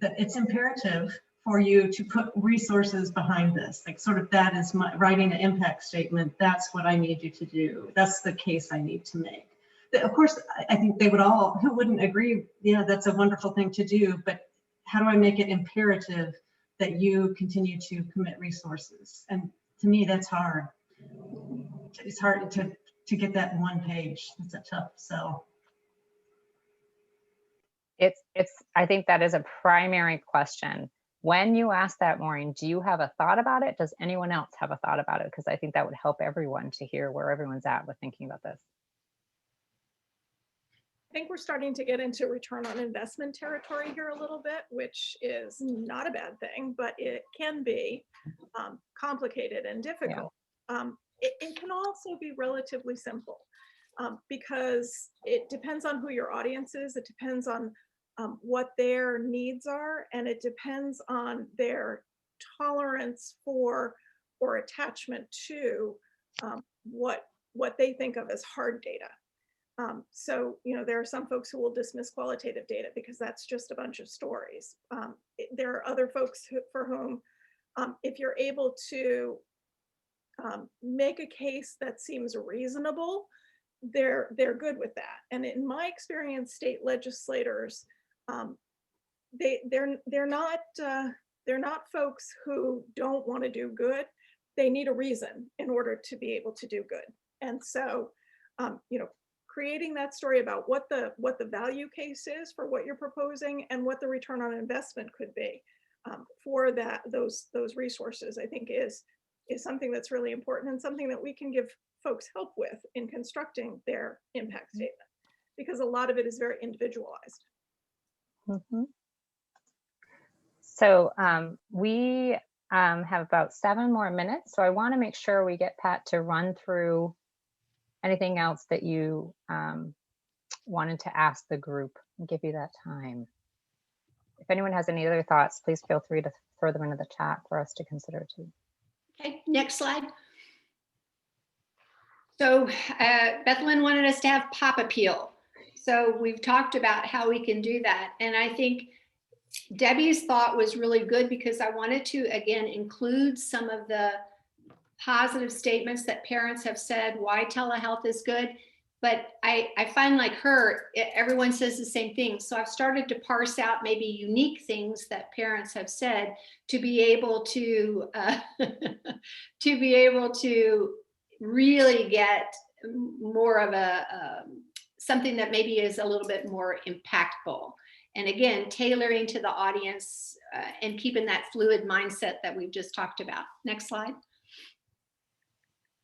that it's imperative for you to put resources behind this? Like, sort of, that is my writing an impact statement. That's what I need you to do. That's the case I need to make. Of course, I think they would all, who wouldn't agree, yeah, that's a wonderful thing to do, but how do I make it imperative that you continue to commit resources? And to me, that's hard. It's hard to get that in one page. It's a tough sell. I think that is a primary question. When you ask that, Maureen, do you have a thought about it? Does anyone else have a thought about it? Because I think that would help everyone to hear where everyone's at with thinking about this. think we're starting to get into return on investment territory here a little bit, which is not a bad thing, but it can be complicated and difficult. It can also be relatively simple because it depends on who your audience is. It depends on what their needs are, and it depends on their tolerance for or attachment to what they think of as hard data. So, there are some folks who will dismiss qualitative data because that's just a bunch of stories. There are other folks for whom, if you're able to make a case that seems reasonable, they're good with that. And in my experience, state legislators, they're not folks who don't want to do good. They need a reason in order to be able to do good. And so, creating that story about what the value case is for what you're proposing and what the return on investment could be for those resources, I think is something that's really important and something that we can give folks help with in constructing their impact statement, because a lot of it is very individualized. Mm-hmm. So we have about 7 more minutes. So I want to make sure we get Pat to run through anything else that you wanted to ask the group and give you that time. If anyone has any other thoughts, please feel free to throw them into the chat for us to consider too. Okay, next slide. So Bethlyn wanted us to have pop appeal. So we've talked about how we can do that. And I think Debbie's thought was really good because I wanted to, again, include some of the positive statements that parents have said why telehealth is good. But I find like her, everyone says the same thing. So I've started to parse out maybe unique things that parents have said to be able to really get more of a something that maybe is a little bit more impactful. And again, tailoring to the audience and keeping that fluid mindset that we've just talked about. Next slide.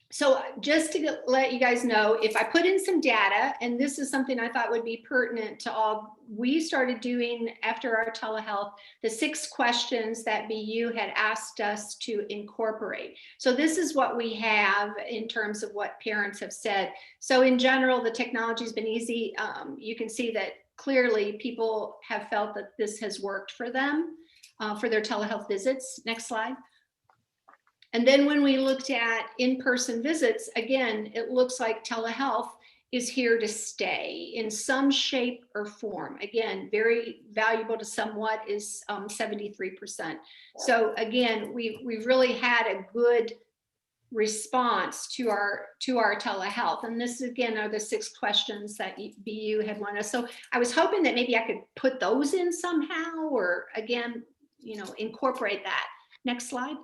So just to let you guys know, if I put in some data, and this is something I thought would be pertinent to all, we started doing after our telehealth, the 6 questions that BU had asked us to incorporate. So this is what we have in terms of what parents have said. So in general, the technology has been easy. You can see that clearly people have felt that this has worked for them for their telehealth visits. Next slide. And then when we looked at in-person visits, again, it looks like telehealth is here to stay in some shape or form. Again, very valuable to somewhat is 73%. So again, we've really had a good response to our telehealth. And this again are the 6 questions that BU had wanted us. So I was hoping that maybe I could put those in somehow, or again, incorporate that. Next slide.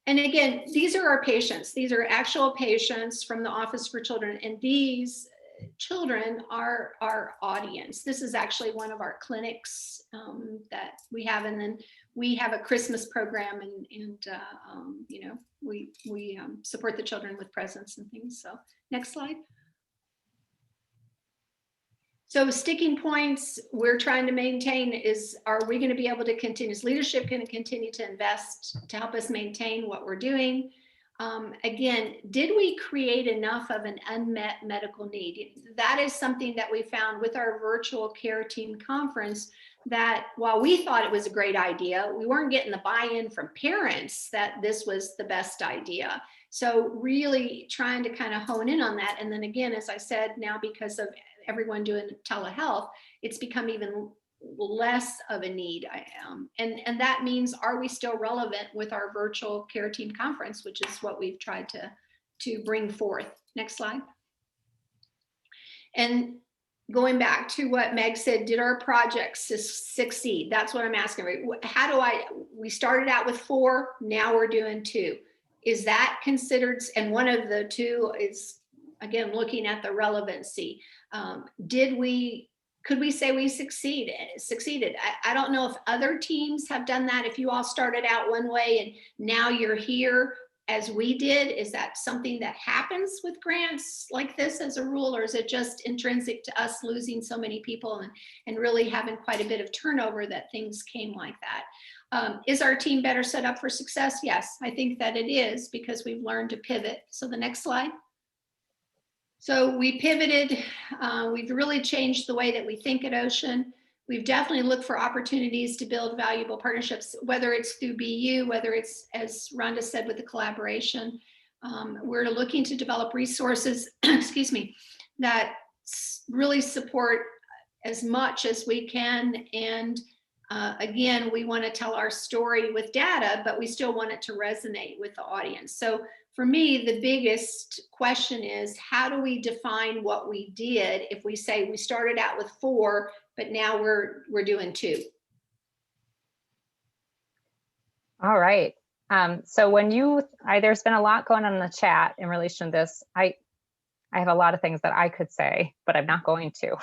And again, these are our patients. These are actual patients from the Office for Children. And these children are our audience. This is actually one of our clinics that we have. And then we have a Christmas program and we support the children with presents and things. So next slide. So sticking points we're trying to maintain is, are we going to be able to continue? Is leadership going to continue to invest to help us maintain what we're doing? Again, did we create enough of an unmet medical need? That is something that we found with our virtual care team conference, that while we thought it was a great idea, we weren't getting the buy-in from parents that this was the best idea. So really trying to kind of hone in on that. And then again, as I said, now because of everyone doing telehealth, it's become even less of a need. And that means, are we still relevant with our virtual care team conference, which is what we've tried to bring forth. Next slide. And going back to what Meg said, did our projects succeed? That's what I'm asking. We started out with 4, now we're doing 2. Is that considered? And one of the 2 is, again, looking at the relevancy. Could we say we succeeded? I don't know if other teams have done that. If you all started out one way and now you're here, as we did? Is that something that happens with grants like this as a rule, or is it just intrinsic to us losing so many people and really having quite a bit of turnover that things came like that? Is our team better set up for success? Yes, I think that it is, because we've learned to pivot. So the next slide. So we pivoted. We've really changed the way that we think at Ocean. We've definitely looked for opportunities to build valuable partnerships, whether it's through BU, whether it's, as Rhonda said, with the collaboration. We're looking to develop resources, excuse me, that really support as much as we can. And again, we want to tell our story with data, but we still want it to resonate with the audience. So for me, the biggest question is, how do we define what we did if we say we started out with 4, but now we're doing 2? All right. So when there's been a lot going on in the chat in relation to this. I have a lot of things that I could say, but I'm not going to.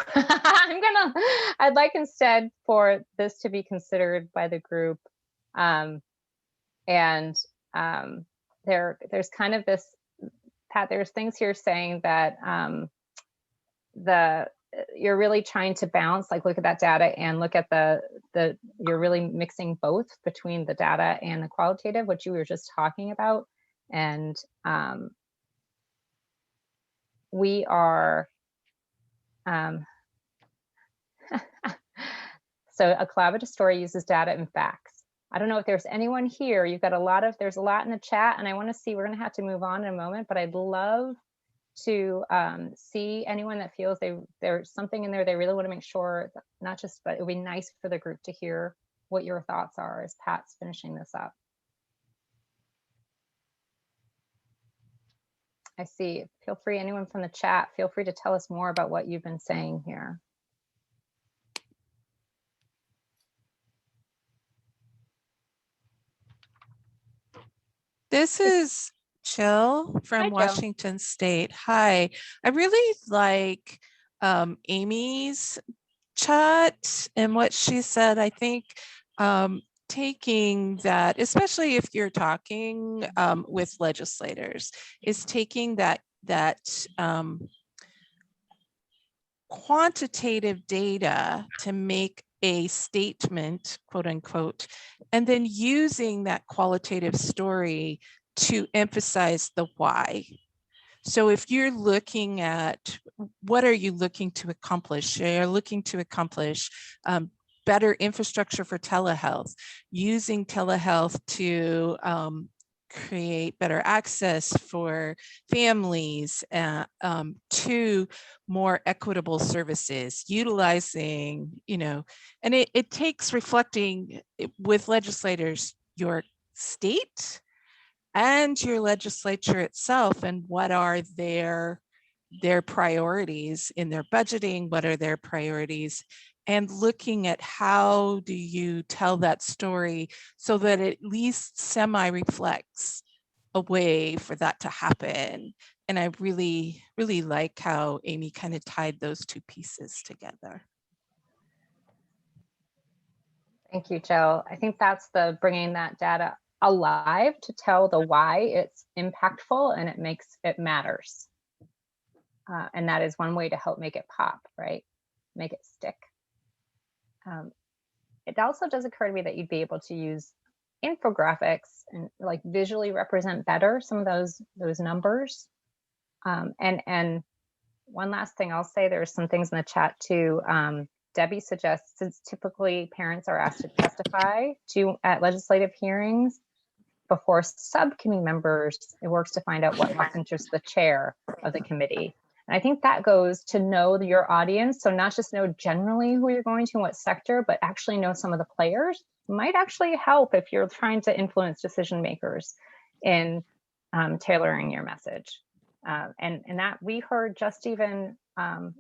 I'd like instead for this to be considered by the group. There's kind of this, Pat, there's things here saying that you're really trying to balance, like look at that data and look at you're really mixing both between the data and the qualitative, which you were just talking about. And we are, so a collaborative story uses data and facts. I don't know if there's anyone here. There's a lot in the chat, and I want to see, we're going to have to move on in a moment, but I'd love to see anyone that feels there's something in there they really want to make sure, not just, but it would be nice for the group to hear what your thoughts are as Pat's finishing this up. I see. Feel free, anyone from the chat, feel free to tell us more about what you've been saying here. This is Jill Hi, from Jill. Washington State. Hi. I really like Amy's chat and what she said. I think taking that, especially if you're talking with legislators, is taking that quantitative data to make a statement, quote unquote, and then using that qualitative story to emphasize the why. So if you're looking at what are you looking to accomplish, you're looking to accomplish better infrastructure for telehealth, using telehealth to create better access for families to more equitable services, utilizing, and it takes reflecting with legislators, your state and your legislature itself, and what are their priorities in their budgeting, what are their priorities, and looking at how do you tell that story so that it at least semi-reflects a way for that to happen. And I really, really like how Amy kind of tied those two pieces together. Thank you, Jill. I think that's the bringing that data alive to tell the why it's impactful and it matters. And that is one way to help make it pop, right? Make it stick. It also does occur to me that you'd be able to use infographics and like visually represent better some of those numbers. And one last thing I'll say, there's some things in the chat too. Debbie suggests, since typically parents are asked to testify at legislative hearings before subcommittee members, it works to find out what best interests the chair of the committee. And I think that goes to know your audience. So not just know generally who you're going to and what sector, but actually know some of the players might actually help if you're trying to influence decision makers in tailoring your message. And that we heard just even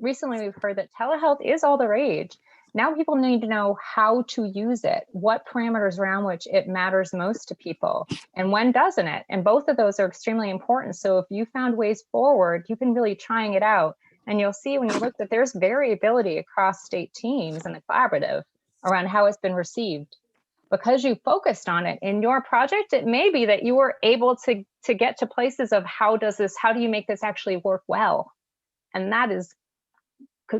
recently, we've heard that telehealth is all the rage. Now people need to know how to use it, what parameters around which it matters most to people, and when doesn't it? And both of those are extremely important. So if you found ways forward, you've been really trying it out. And you'll see when you look that there's variability across state teams and the collaborative around how it's been received. because you focused on it in your project, it may be that you were able to get to places of how do you make this actually work well? And that is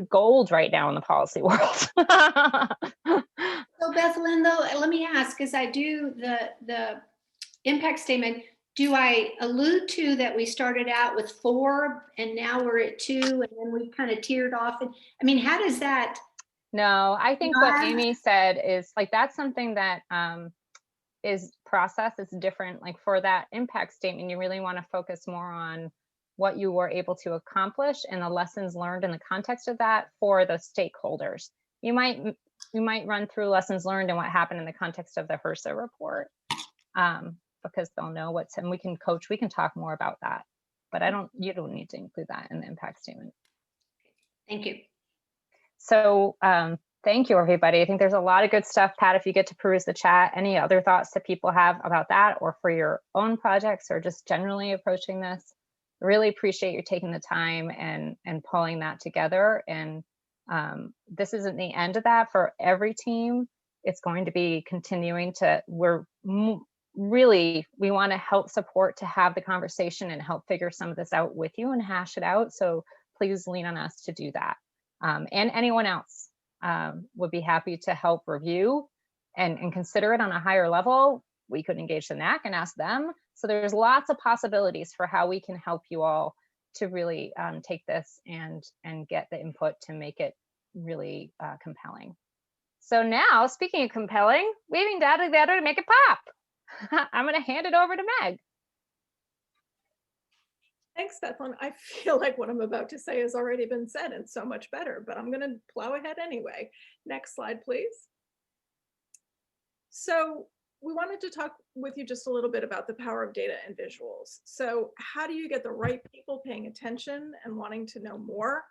gold right now in the policy world. So Bethlyn, though, let me ask, as I do the impact statement, do I allude to that we started out with 4 and now we're at 2 and then we kind of tiered off? And I mean, how does that? No, I think what Not- Amy said is like, that's something that is process. It's different. Like for that impact statement, you really want to focus more on what you were able to accomplish and the lessons learned in the context of that for the stakeholders. You might run through lessons learned and what happened in the context of the HRSA report, because they'll know what's, and we can talk more about that, but you don't need to include that in the impact statement. Thank you. So thank you, everybody. I think there's a lot of good stuff. Pat, if you get to peruse the chat, any other thoughts that people have about that or for your own projects or just generally approaching this, really appreciate you taking the time and pulling that together. And this isn't the end of that for every team. It's going to be continuing to, we want to help support to have the conversation and help figure some of this out with you and hash it out. So please lean on us to do that. And anyone else would be happy to help review and consider it on a higher level. We could engage the NAC and ask them. So there's lots of possibilities for how we can help you all to really take this and get the input to make it really compelling. So now, speaking of compelling, weaving data together to make it pop. I'm going to hand it over to Meg. Thanks, Bethlyn. I feel like what I'm about to say has already been said and so much better, but I'm going to plow ahead anyway. Next slide, please. So we wanted to talk with you just a little bit about the power of data and visuals. So how do you get the right people paying attention and wanting to know more?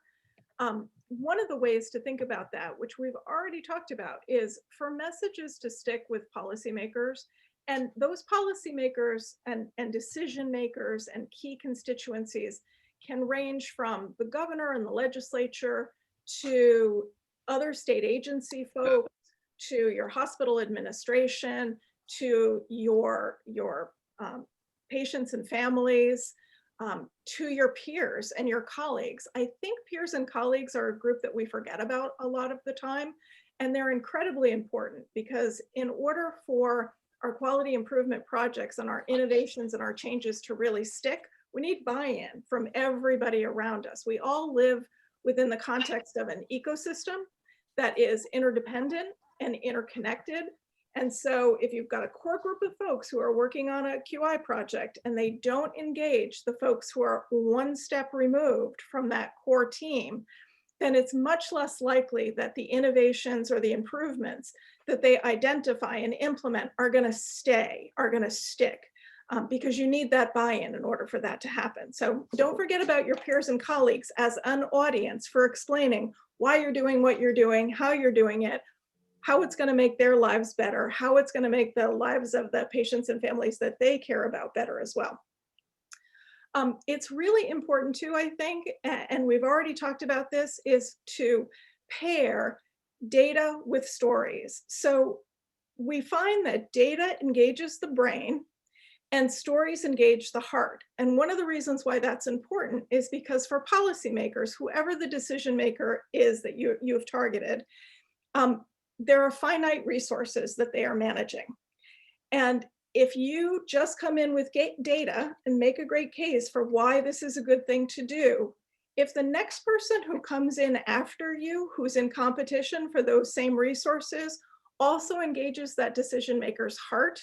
One of the ways to think about that, which we've already talked about, is for messages to stick with policymakers. And those policymakers and decision makers and key constituencies can range from the governor and the legislature to other state agency folks, to your hospital administration, to your patients and families, to your peers and your colleagues. I think peers and colleagues are a group that we forget about a lot of the time, and they're incredibly important because in order for our quality improvement projects and our innovations and our changes to really stick, we need buy-in from everybody around us. We all live within the context of an ecosystem that is interdependent and interconnected. And so if you've got a core group of folks who are working on a QI project and they don't engage the folks who are one step removed from that core team, then it's much less likely that the innovations or the improvements that they identify and implement are going to stick, because you need that buy-in in order for that to happen. So don't forget about your peers and colleagues as an audience for explaining why you're doing what you're doing, how you're doing it, how it's going to make their lives better, how it's going to make the lives of the patients and families that they care about better as well. It's really important too, I think, and we've already talked about this, is to pair data with stories. So we find that data engages the brain and stories engage the heart. And one of the reasons why that's important is because for policymakers, whoever the decision maker is that you've targeted, there are finite resources that they are managing. And if you just come in with data and make a great case for why this is a good thing to do, if the next person who comes in after you, who's in competition for those same resources, also engages that decision maker's heart,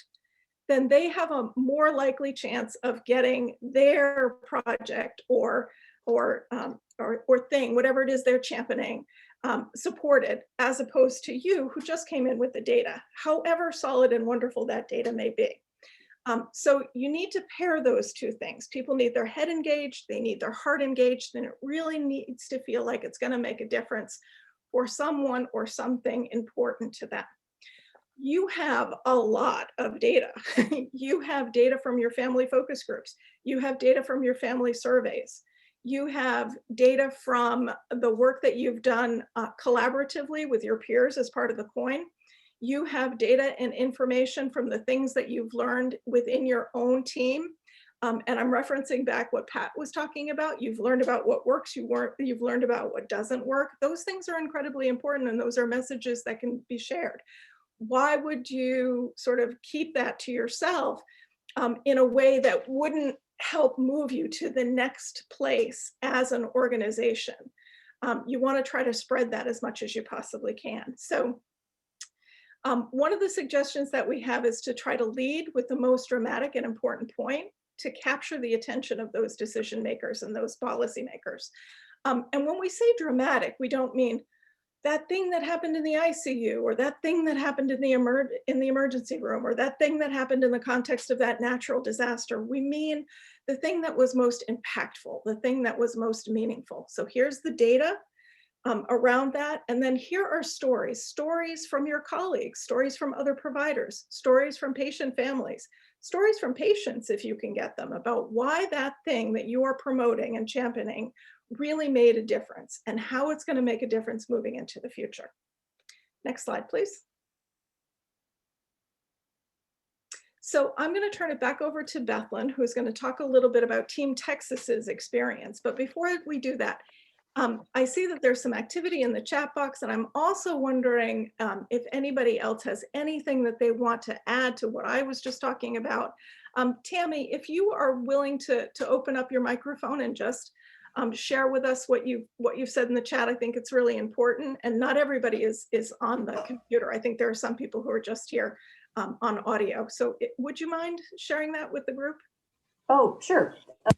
then they have a more likely chance of getting their project or thing, whatever it is they're championing, supported, as opposed to you who just came in with the data, however solid and wonderful that data may be. So you need to pair those two things. People need their head engaged, they need their heart engaged, and it really needs to feel like it's going to make a difference for someone or something important to them. You have a lot of data. You have data from your family focus groups. You have data from your family surveys. You have data from the work that you've done collaboratively with your peers as part of the CoIIN. You have data and information from the things that you've learned within your own team. And I'm referencing back what Pat was talking about. You've learned about what works, you've learned about what doesn't work. Those things are incredibly important, and those are messages that can be shared. Why would you sort of keep that to yourself in a way that wouldn't help move you to the next place as an organization? You want to try to spread that as much as you possibly can. So one of the suggestions that we have is to try to lead with the most dramatic and important point to capture the attention of those decision makers and those policy makers. And when we say dramatic, we don't mean that thing that happened in the ICU, or that thing that happened in the emergency room, or that thing that happened in the context of that natural disaster. We mean the thing that was most impactful, the thing that was most meaningful. So here's the data around that. And then here are stories from your colleagues, stories from other providers, stories from patient families, stories from patients, if you can get them, about why that thing that you are promoting and championing really made a difference and how it's going to make a difference moving into the future. Next slide, please. So I'm going to turn it back over to Bethlyn, who's going to talk a little bit about Team Texas's experience. But before we do that, I see that there's some activity in the chat box, and I'm also wondering if anybody else has anything that they want to add to what I was just talking about. Tammy, if you are willing to open up your microphone and just share with us what you've said in the chat, I think it's really important. And not everybody is on the computer. I think there are some people who are just here on audio. So would you mind sharing that with the group? Oh, sure.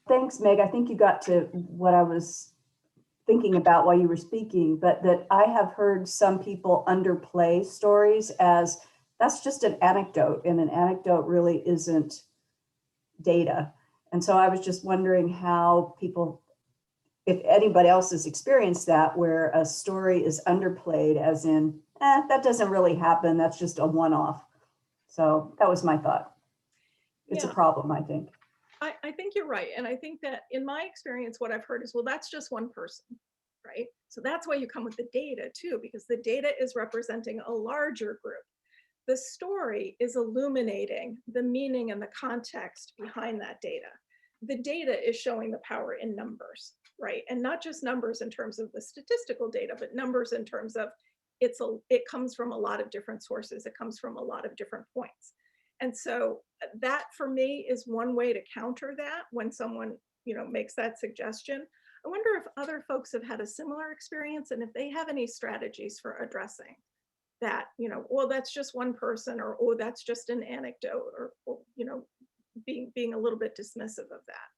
Thanks, Meg. I think you got to what I was thinking about while you were speaking, but that I have heard some people underplay stories as that's just an anecdote, and an anecdote really isn't data. And so I was just wondering how people, if anybody else has experienced that, where a story is underplayed as in, that doesn't really happen, that's just a one-off. So that was my thought. It's a problem, I think. I think you're right. And I think that in my experience, what I've heard is, well, that's just one person, right? So that's why you come with the data too, because the data is representing a larger group. The story is illuminating the meaning and the context behind that data. The data is showing the power in numbers, right? And not just numbers in terms of the statistical data, but numbers in terms of it comes from a lot of different sources. It comes from a lot of different points. And so that for me is one way to counter that when someone, makes that suggestion. I wonder if other folks have had a similar experience and if they have any strategies for addressing that, well, that's just one person, or, oh, that's just an anecdote, or being a little bit dismissive of that.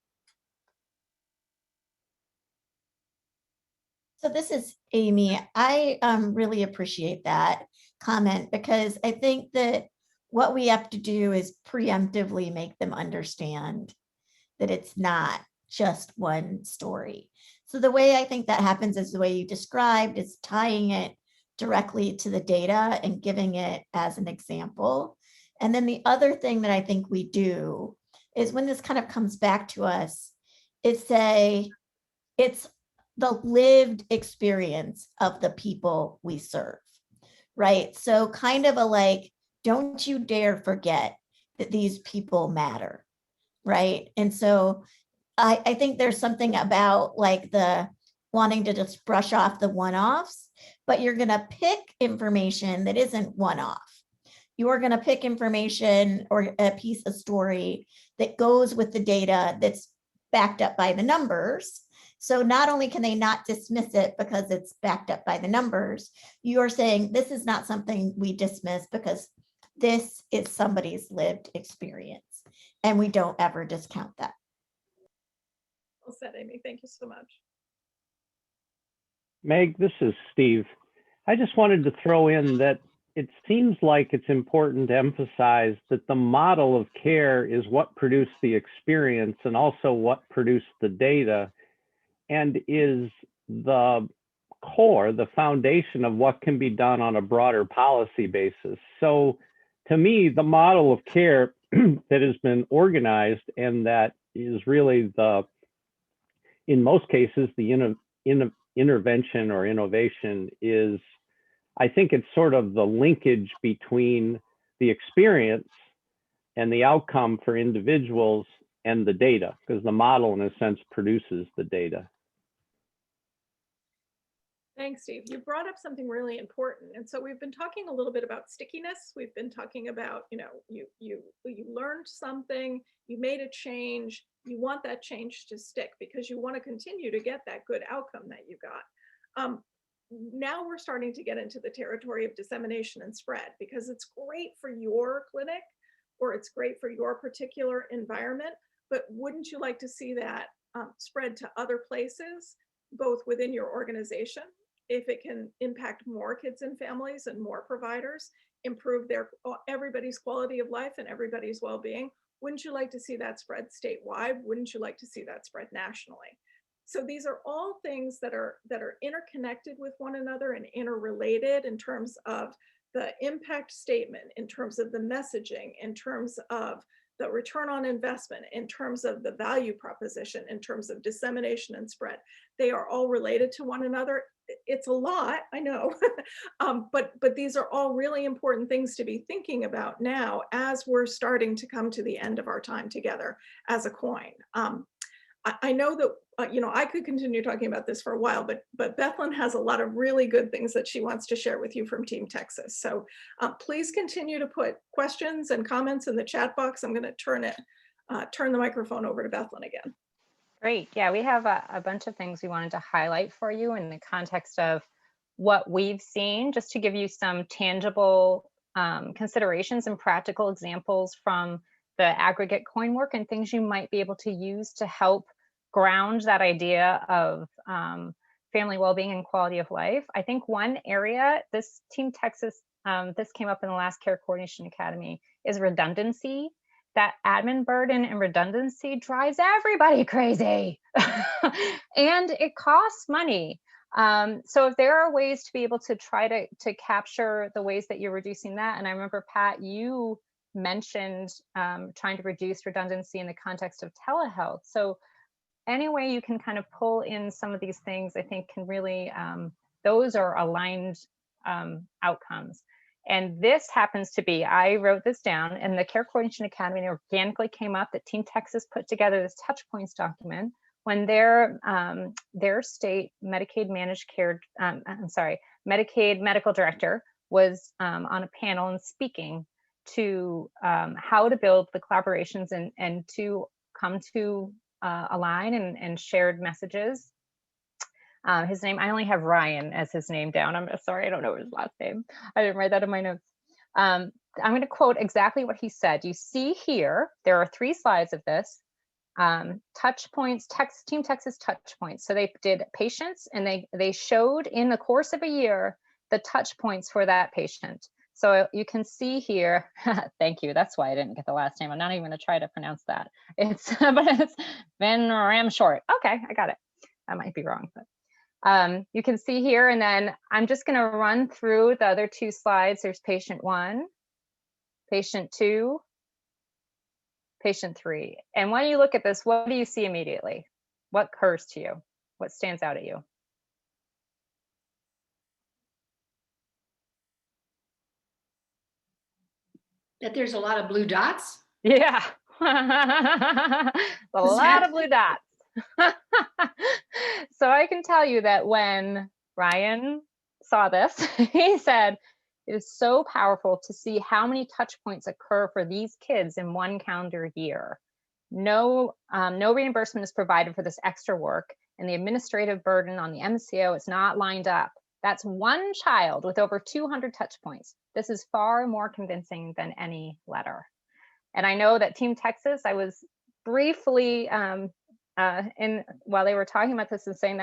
So this is Amy. I really appreciate that comment, because I think that what we have to do is preemptively make them understand that it's not just one story. So the way I think that happens is the way you described, is tying it directly to the data and giving it as an example. And then the other thing that I think we do is, when this kind of comes back to us, is say it's the lived experience of the people we serve, right? So kind of a like, don't you dare forget that these people matter, right? And so I think there's something about like the wanting to just brush off the one-offs, but you're going to pick information that isn't one-off. You're going to pick information or a piece of story that goes with the data that's backed up by the numbers. So not only can they not dismiss it because it's backed up by the numbers, you're saying this is not something we dismiss because this is somebody's lived experience, and we don't ever discount that. Well said, Amy. Thank you so much. Meg, this is Steve. I just wanted to throw in that it seems like it's important to emphasize that the model of care is what produced the experience and also what produced the data, and is the core, the foundation of what can be done on a broader policy basis. So to me, the model of care that has been organized, and that is really in most cases, the intervention or innovation, is I think it's sort of the linkage between the experience and the outcome for individuals and the data, because the model in a sense produces the data. Thanks, Steve. You brought up something really important. And so we've been talking a little bit about stickiness. We've been talking about, you know, you learned something, you made a change, you want that change to stick because you want to continue to get that good outcome that you got. Now we're starting to get into the territory of dissemination and spread, because it's great for your clinic or it's great for your particular environment, but wouldn't you like to see that spread to other places, both within your organization, if it can impact more kids and families and more providers, improve everybody's quality of life and everybody's well-being? Wouldn't you like to see that spread statewide? Wouldn't you like to see that spread nationally? So these are all things that are interconnected with one another and interrelated in terms of the impact statement, in terms of the messaging, in terms of the return on investment, in terms of the value proposition, in terms of dissemination and spread. They are all related to one another. It's a lot, I know, but these are all really important things to be thinking about now as we're starting to come to the end of our time together as a CoIIN. I know that, you know, I could continue talking about this for a while, but Bethlyn has a lot of really good things that she wants to share with you from Team Texas. So please continue to put questions and comments in the chat box. I'm going to turn the microphone over to Bethlyn again. Great. Yeah, we have a bunch of things we wanted to highlight for you in the context of what we've seen, just to give you some tangible considerations and practical examples from the aggregate CoIIN work and things you might be able to use to help ground that idea of family well-being and quality of life. I think one area, this Team Texas, this came up in the last Care Coordination Academy, is redundancy. That admin burden and redundancy drives everybody crazy and it costs money. So if there are ways to be able to try to capture the ways that you're reducing that, and I remember, Pat, you mentioned trying to reduce redundancy in the context of telehealth. So any way you can kind of pull in some of these things, I think can really, those are aligned outcomes. And this happens to be, I wrote this down, and the Care Coordination Academy organically came up that Team Texas put together this touch points document when their state Medicaid managed care, Medicaid medical director was on a panel and speaking to how to build the collaborations and to come to align and shared messages. His name, I only have Ryan as his name down. I'm sorry, I don't know his last name. I didn't write that in my notes. I'm going to quote exactly what he said. You see here, there are 3 slides of this. Touch points, Team Texas touch points. So they did patients and they showed in the course of a year the touch points for that patient. So you can see here, thank you. That's why I didn't get the last name. I'm not even going to try to pronounce that. It's, but it's Van Ram Short. Okay, I got it. I might be wrong, but you can see here, and then I'm just going to run through the other 2 slides. There's patient 1, patient 2, patient 3. And when you look at this, what do you see immediately? What occurs to you? What stands out at you? That there's a lot of blue dots? Yeah, a lot of blue dots. So I can tell you that when Ryan saw this, he said, it is so powerful to see how many touch points occur for these kids in 1 calendar year. No reimbursement is provided for this extra work, and the administrative burden on the MCO is not lined up. That's 1 child with over 200 touch points. This is far more convincing than any letter. And I know that Team Texas, I was briefly while they were talking about this and saying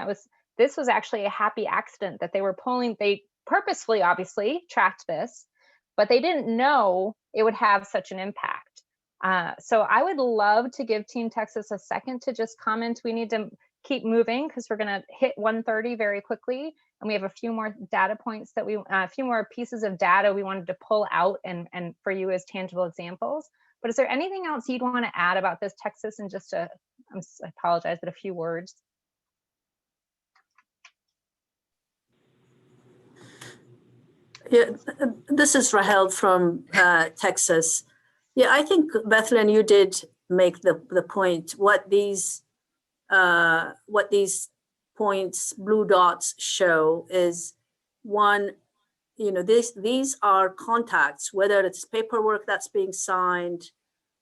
this was actually a happy accident that they were pulling. They purposefully, obviously, tracked this, but they didn't know it would have such an impact. So I would love to give Team Texas a second to just comment. We need to keep moving because we're going to hit 1:30 very quickly, and we have a few more data points that a few more pieces of data we wanted to pull out and for you as tangible examples. But is there anything else you'd want to add about this, Texas, in just I apologize, but a few words? Yeah, this is Rahel from Texas. Yeah, I think Bethlen, you did make the point. What these points, blue dots show is one, you know, these are contacts, whether it's paperwork that's being signed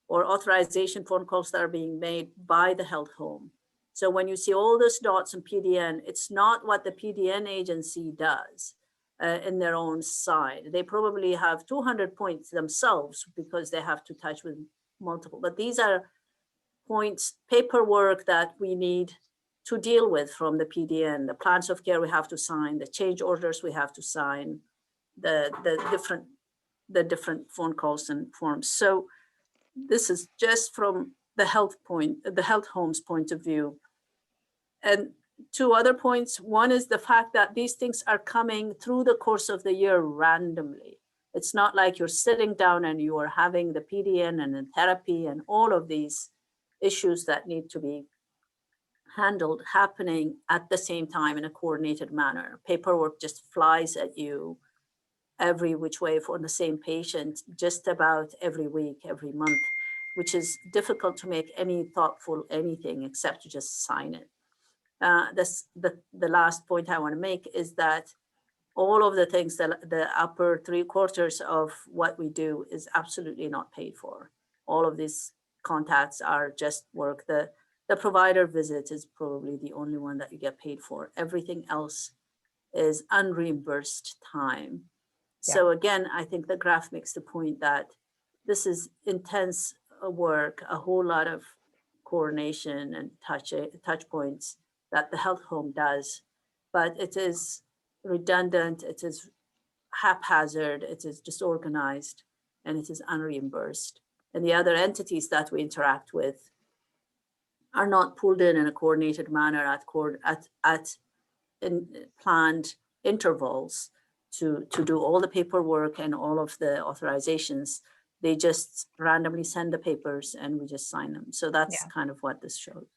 or authorization phone calls that are being made by the health home. So when you see all those dots in PDN, it's not what the PDN agency does in their own side. They probably have 200 points themselves because they have to touch with multiple, but these are points, paperwork that we need to deal with from the PDN, the plans of care we have to sign, the change orders we have to sign, the different phone calls and forms. So this is just from the health home's point of view. And two other points. One is the fact that these things are coming through the course of the year randomly. It's not like you're sitting down and you are having the PDN and the therapy and all of these issues that need to be handled happening at the same time in a coordinated manner. Paperwork just flies at you every which way for the same patient, just about every week, every month, which is difficult to make any thoughtful anything except to just sign it. The last point I want to make is that all of the things that the upper 3/4 of what we do is absolutely not paid for. All of these contacts are just work. The provider visit is probably the only one that you get paid for. Everything else is unreimbursed time. Yeah. So again, I think the graph makes the point that this is intense work, a whole lot of coordination and touch points that the health home does, but it is redundant, it is haphazard, it is disorganized, and it is unreimbursed. And the other entities that we interact with are not pulled in a coordinated manner at planned intervals to do all the paperwork and all of the authorizations. They just randomly send the papers and we just sign them. So that's kind of what this shows.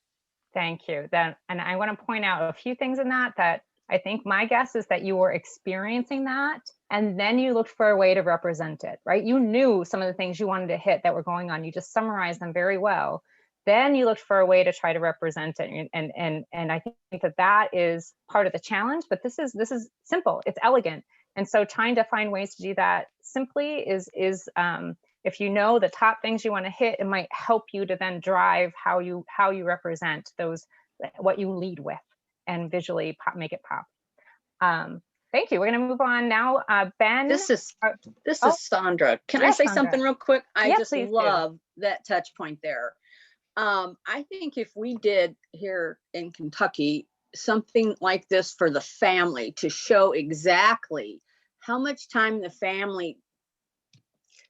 Thank you. Then, and I want to point out a few things in that I think my guess is that you were experiencing that and then you looked for a way to represent it, right? You knew some of the things you wanted to hit that were going on. You just summarized them very well. Then you looked for a way to try to represent it. And I think that is part of the challenge, but this is simple, it's elegant. And so trying to find ways to do that simply is if you know the top things you want to hit, it might help you to then drive how you represent those, what you lead with, and visually make it pop. Thank you. We're going to move on now. Ben. This is Sandra. Can I say something real quick? I just love that touch point there. I think if we did here in Kentucky something like this for the family to show exactly how much time the family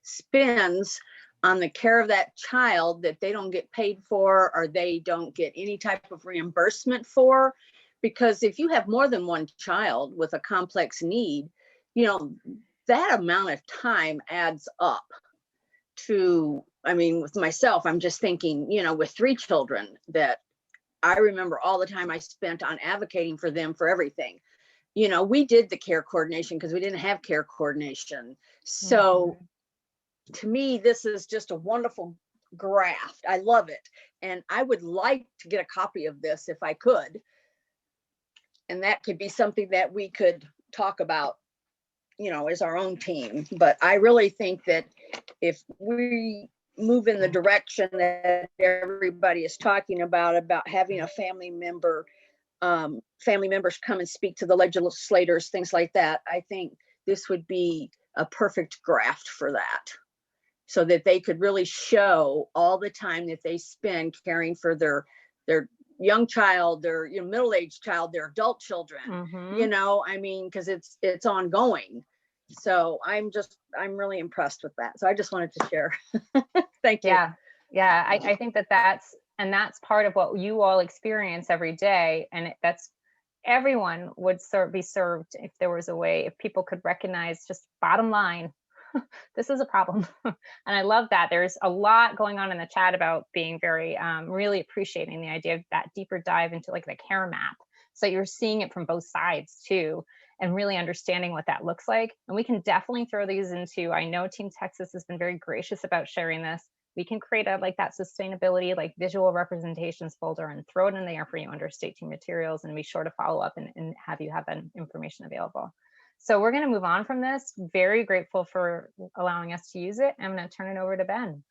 spends on the care of that child that they don't get paid for or they don't get any type of reimbursement for. Because if you have more than one child with a complex need, you know, that amount of time adds up to, I mean, with myself, I'm just thinking, you know, with 3 children that I remember all the time I spent on advocating for them for everything. You know, we did the care coordination because we didn't have care coordination. So to me, this is just a wonderful graph. I love it. And I would like to get a copy of this if I could. And that could be something that we could talk about, you know, as our own team. But I really think that if we move in the direction that everybody is talking about having a family members come and speak to the legislators, things like that, I think this would be a perfect graft for that, so that they could really show all the time that they spend caring for their young child, their middle-aged child, their adult children, you know, I mean, because it's ongoing. So I'm really impressed with that. So I just wanted to share. Thank you. Yeah. I think that's part of what you all experience every day. And that's everyone would be served if there was a way, if people could recognize just bottom line, this is a problem. And I love that. There's a lot going on in the chat about being very, really appreciating the idea of that deeper dive into like the care map. So you're seeing it from both sides too. and really understanding what that looks like. And we can definitely throw these into, I know Team Texas has been very gracious about sharing this. We can create a like that sustainability, like visual representations folder and throw it in there for you under state team materials, and be sure to follow up and have you have that information available. So we're going to move on from this. Very grateful for allowing us to use it. I'm going to turn it over to Ben.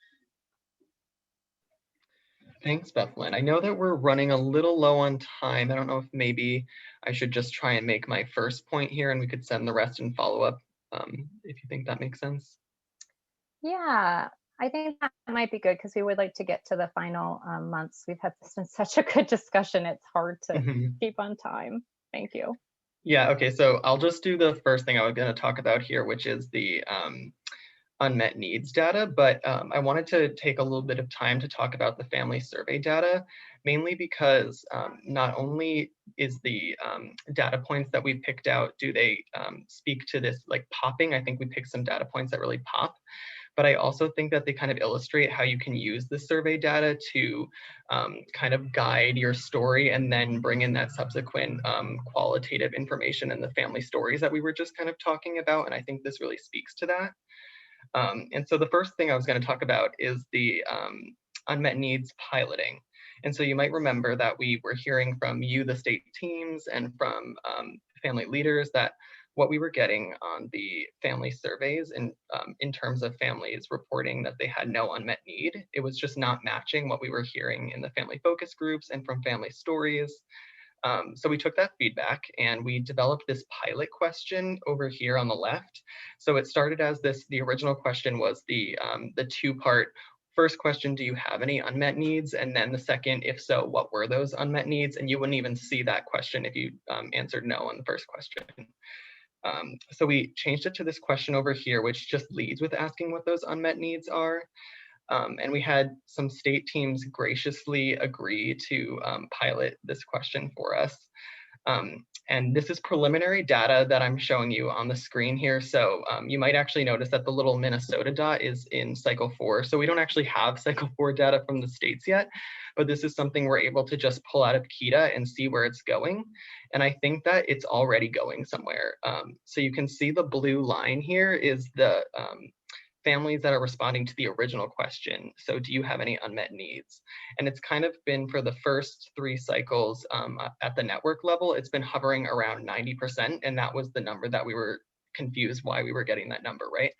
Thanks, Bethlyn. I know that we're running a little low on time. I don't know if maybe I should just try and make my first point here and we could send the rest and follow up if you think that makes sense. Yeah, I think that might be good because we would like to get to the final months. We've had this been such a good discussion. It's hard to keep on time. Thank you. Yeah, okay, so I'll just do the first thing I was going to talk about here, which is the unmet needs data, but I wanted to take a little bit of time to talk about the family survey data, mainly because not only is the data points that we picked out, do they speak to this like popping? I think we picked some data points that really pop, but I also think that they kind of illustrate how you can use the survey data to kind of guide your story and then bring in that subsequent qualitative information in the family stories that we were just kind of talking about. And I think this really speaks to that. And so the first thing I was going to talk about is the unmet needs piloting. And so you might remember that we were hearing from you, the state teams, and from family leaders that what we were getting on the family surveys in terms of families reporting that they had no unmet need, it was just not matching what we were hearing in the family focus groups and from family stories. So we took that feedback and we developed this pilot question over here on the left. So it started as this, the original question was the two-part first question, do you have any unmet needs? And then the second, if so, what were those unmet needs? And you wouldn't even see that question if you answered no on the first question. So we changed it to this question over here, which just leads with asking what those unmet needs are. And we had some state teams graciously agree to pilot this question for us. And this is preliminary data that I'm showing you on the screen here. So you might actually notice that the little Minnesota dot is in cycle 4. So we don't actually have cycle 4 data from the states yet, but this is something we're able to just pull out of KEDA and see where it's going. And I think that it's already going somewhere. So you can see the blue line here is the families that are responding to the original question. So do you have any unmet needs? And it's kind of been for the first 3 cycles at the network level, it's been hovering around 90%. And that was the number that we were confused why we were getting that number, right?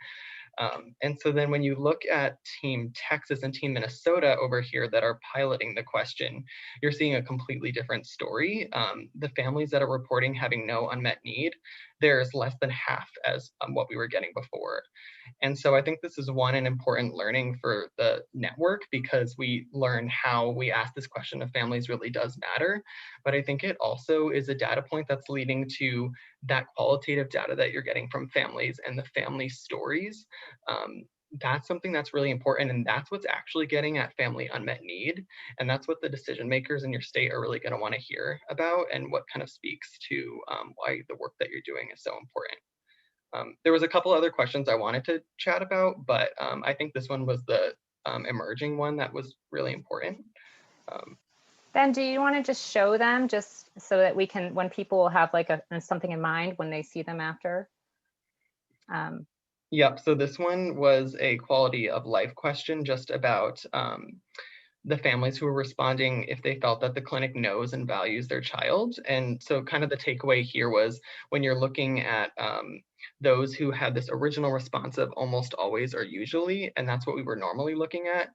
And so then when you look at Team Texas and Team Minnesota over here that are piloting the question, you're seeing a completely different story. The families that are reporting having no unmet need, there's less than half as what we were getting before. And so I think this is an important learning for the network because we learn how we ask this question of families really does matter. But I think it also is a data point that's leading to that qualitative data that you're getting from families and the family stories. That's something that's really important, and that's what's actually getting at family unmet need. And that's what the decision makers in your state are really going to want to hear about, and what kind of speaks to why the work that you're doing is so important. There was a couple other questions I wanted to chat about, but I think this one was the emerging one that was really important. Ben, do you want to just show them just so that we can, when people have like something in mind when they see them after? Yep, so this one was a quality of life question just about the families who were responding if they felt that the clinic knows and values their child. And so kind of the takeaway here was when you're looking at those who had this original response of almost always or usually, and that's what we were normally looking at.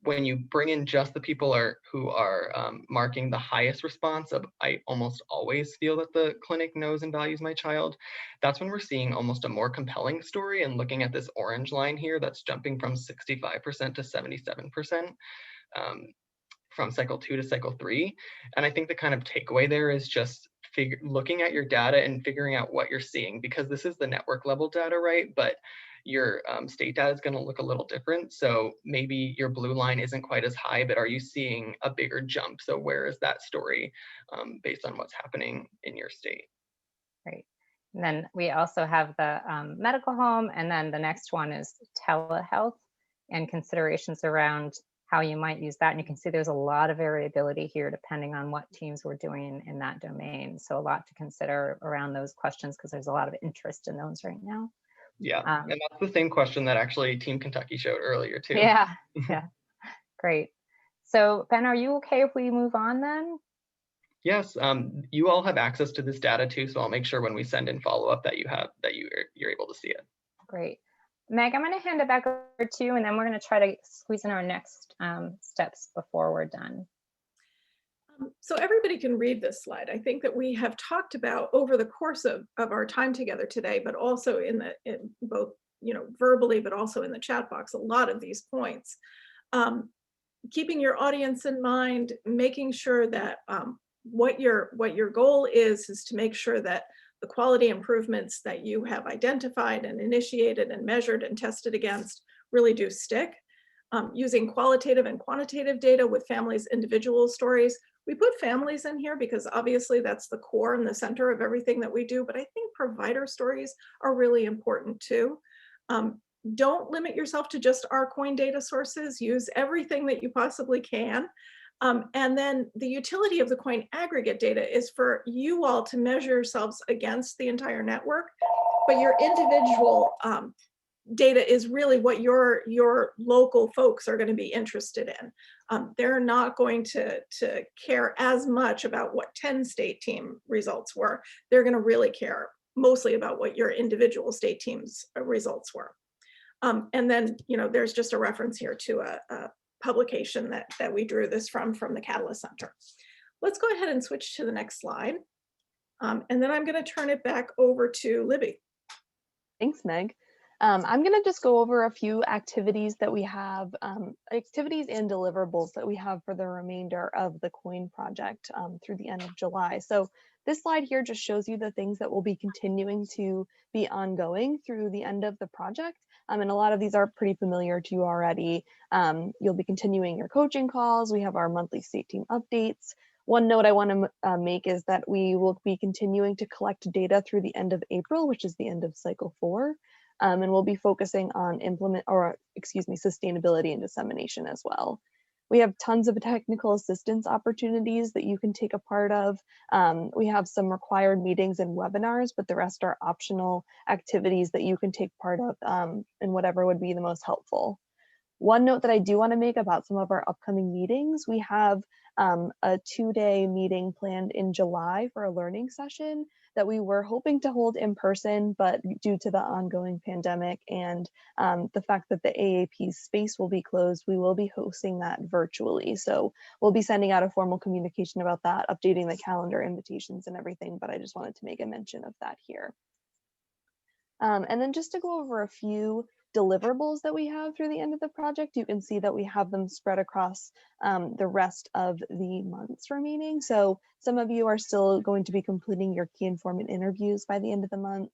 When you bring in just the people who are marking the highest response of I almost always feel that the clinic knows and values my child, that's when we're seeing almost a more compelling story and looking at this orange line here that's jumping from 65% to 77% from cycle 2 to cycle 3. And I think the kind of takeaway there is just looking at your data and figuring out what you're seeing, because this is the network level data, right? But your state data is going to look a little different. So maybe your blue line isn't quite as high, but are you seeing a bigger jump? So where is that story based on what's happening in your state? Right. And then we also have the medical home. And then the next one is telehealth and considerations around how you might use that. And you can see there's a lot of variability here depending on what teams were doing in that domain. So a lot to consider around those questions because there's a lot of interest in those right now. Yeah, and that's the same question that actually Team Kentucky showed earlier too. Yeah, yeah, great. So Ben, are you okay if we move on then? Yes, you all have access to this data too, so I'll make sure when we send in follow-up that you're able to see it. Great. Meg, I'm going to hand it back over to you, and then we're going to try to squeeze in our next steps before we're done. So everybody can read this slide. I think that we have talked about over the course of our time together today, but also in both, verbally, but also in the chat box, a lot of these points. Keeping your audience in mind, making sure that what your goal is to make sure that the quality improvements that you have identified and initiated and measured and tested against really do stick. Using qualitative and quantitative data with families' individual stories. We put families in here because obviously that's the core and the center of everything that we do, but I think provider stories are really important too. Don't limit yourself to just our CoIIN data sources. Use everything that you possibly can. And then the utility of the CoIIN aggregate data is for you all to measure yourselves against the entire network, but your individual data is really what your local folks are going to be interested in. They're not going to care as much about what 10 state team results were. They're going to really care mostly about what your individual state team's results were. And then, there's just a reference here to a publication that we drew this from the Catalyst Center. Let's go ahead and switch to the next slide. And then I'm going to turn it back over to Libby. Thanks, Meg. I'm going to just go over a few activities that we have, activities and deliverables that we have for the remainder of the CoIIN project through the end of July. So this slide here just shows you the things that will be continuing to be ongoing through the end of the project. And a lot of these are pretty familiar to you already. You'll be continuing your coaching calls. We have our monthly state team updates. One note I want to make is that we will be continuing to collect data through the end of April, which is the end of cycle 4. And we'll be focusing on sustainability and dissemination as well. We have tons of technical assistance opportunities that you can take a part of. We have some required meetings and webinars, but the rest are optional activities that you can take part of and whatever would be the most helpful. One note that I do want to make about some of our upcoming meetings, we have a 2-day meeting planned in July for a learning session that we were hoping to hold in person, but due to the ongoing pandemic and the fact that the AAP's space will be closed, we will be hosting that virtually. So we'll be sending out a formal communication about that, updating the calendar invitations and everything, but I just wanted to make a mention of that here. And then just to go over a few deliverables that we have through the end of the project, you can see that we have them spread across the rest of the months remaining. So some of you are still going to be completing your key informant interviews by the end of the month.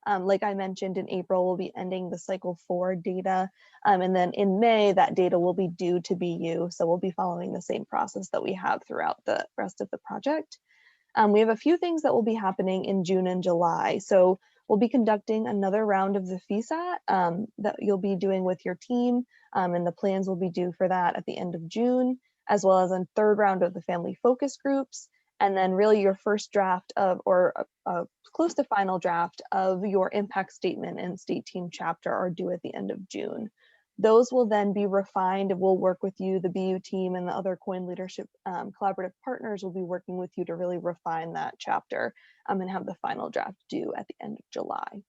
Like I mentioned, in April, we'll be ending the cycle 4 data. And then in May, that data will be due to BU. So we'll be following the same process that we have throughout the rest of the project. We have a few things that will be happening in June and July. So we'll be conducting another round of the FESAT that you'll be doing with your team, and the plans will be due for that at the end of June, as well as a 3rd round of the family focus groups, and then really your first draft of, or close to final draft of your impact statement and state team chapter are due at the end of June. Those will then be refined and we'll work with you, the BU team and the other CoIIN leadership collaborative partners will be working with you to really refine that chapter and have the final draft due at the end of July.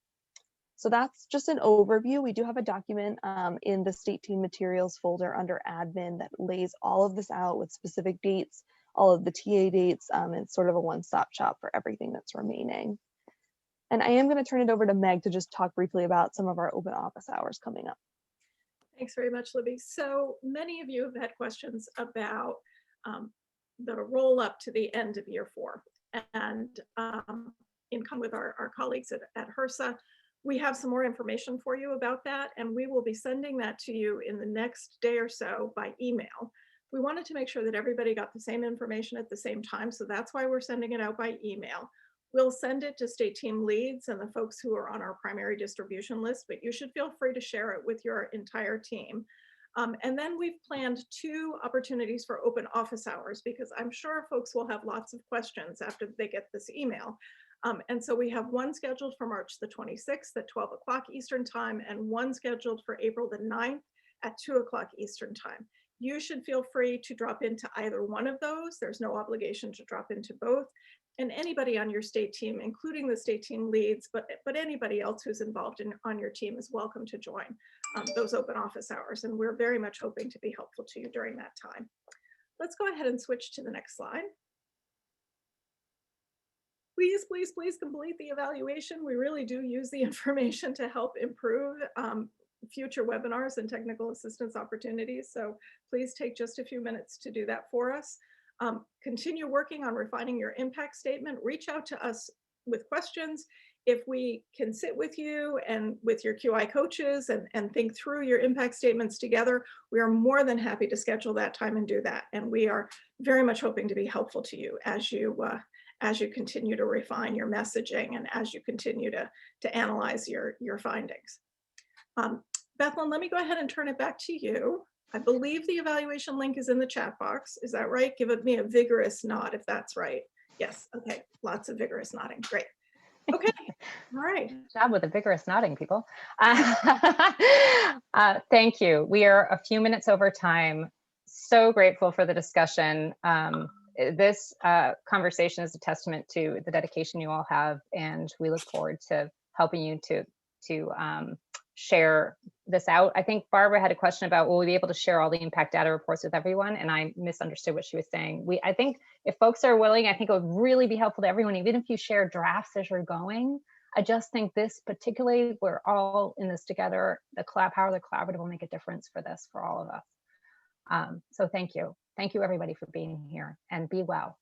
So that's just an overview. We do have a document in the state team materials folder under admin that lays all of this out with specific dates, all of the TA dates. It's sort of a one-stop shop for everything that's remaining. And I am going to turn it over to Meg to just talk briefly about some of our open office hours coming up. Thanks very much, Libby. So many of you have had questions about the roll up to the end of year 4. And in common with our colleagues at HRSA, we have some more information for you about that. And we will be sending that to you in the next day or so by email. We wanted to make sure that everybody got the same information at the same time. So that's why we're sending it out by email. We'll send it to state team leads and the folks who are on our primary distribution list, but you should feel free to share it with your entire team. And then we've planned 2 opportunities for open office hours, because I'm sure folks will have lots of questions after they get this email. And so we have one scheduled for March the 26th at 12 o'clock Eastern time, and one scheduled for April the 9th at 2 o'clock Eastern time. You should feel free to drop into either one of those. There's no obligation to drop into both. And anybody on your state team, including the state team leads, but anybody else who's involved on your team is welcome to join those open office hours. And we're very much hoping to be helpful to you during that time. Let's go ahead and switch to the next slide. Please, please, please complete the evaluation. We really do use the information to help improve future webinars and technical assistance opportunities. So please take just a few minutes to do that for us. Continue working on refining your impact statement. Reach out to us with questions. If we can sit with you and with your QI coaches and think through your impact statements together, we are more than happy to schedule that time and do that. And we are very much hoping to be helpful to you as you continue to refine your messaging and as you continue to analyze your findings. Bethlen, let me go ahead and turn it back to you. I believe the evaluation link is in the chat box. Is that right? Give me a vigorous nod if that's right. Yes, okay, lots of vigorous nodding, great. Okay, all right. Good job with the vigorous nodding, people. Thank you. We are a few minutes over time. So grateful for the discussion. This conversation is a testament to the dedication you all have, and we look forward to helping you to share this out. I think Barbara had a question about, will we be able to share all the impact data reports with everyone? And I misunderstood what she was saying. I think if folks are willing, I think it would really be helpful to everyone, even if you share drafts as you're going. I just think this particularly, we're all in this together. The power of the collaborative will make a difference for this, for all of us. So thank you. Thank you everybody for being here, and be well.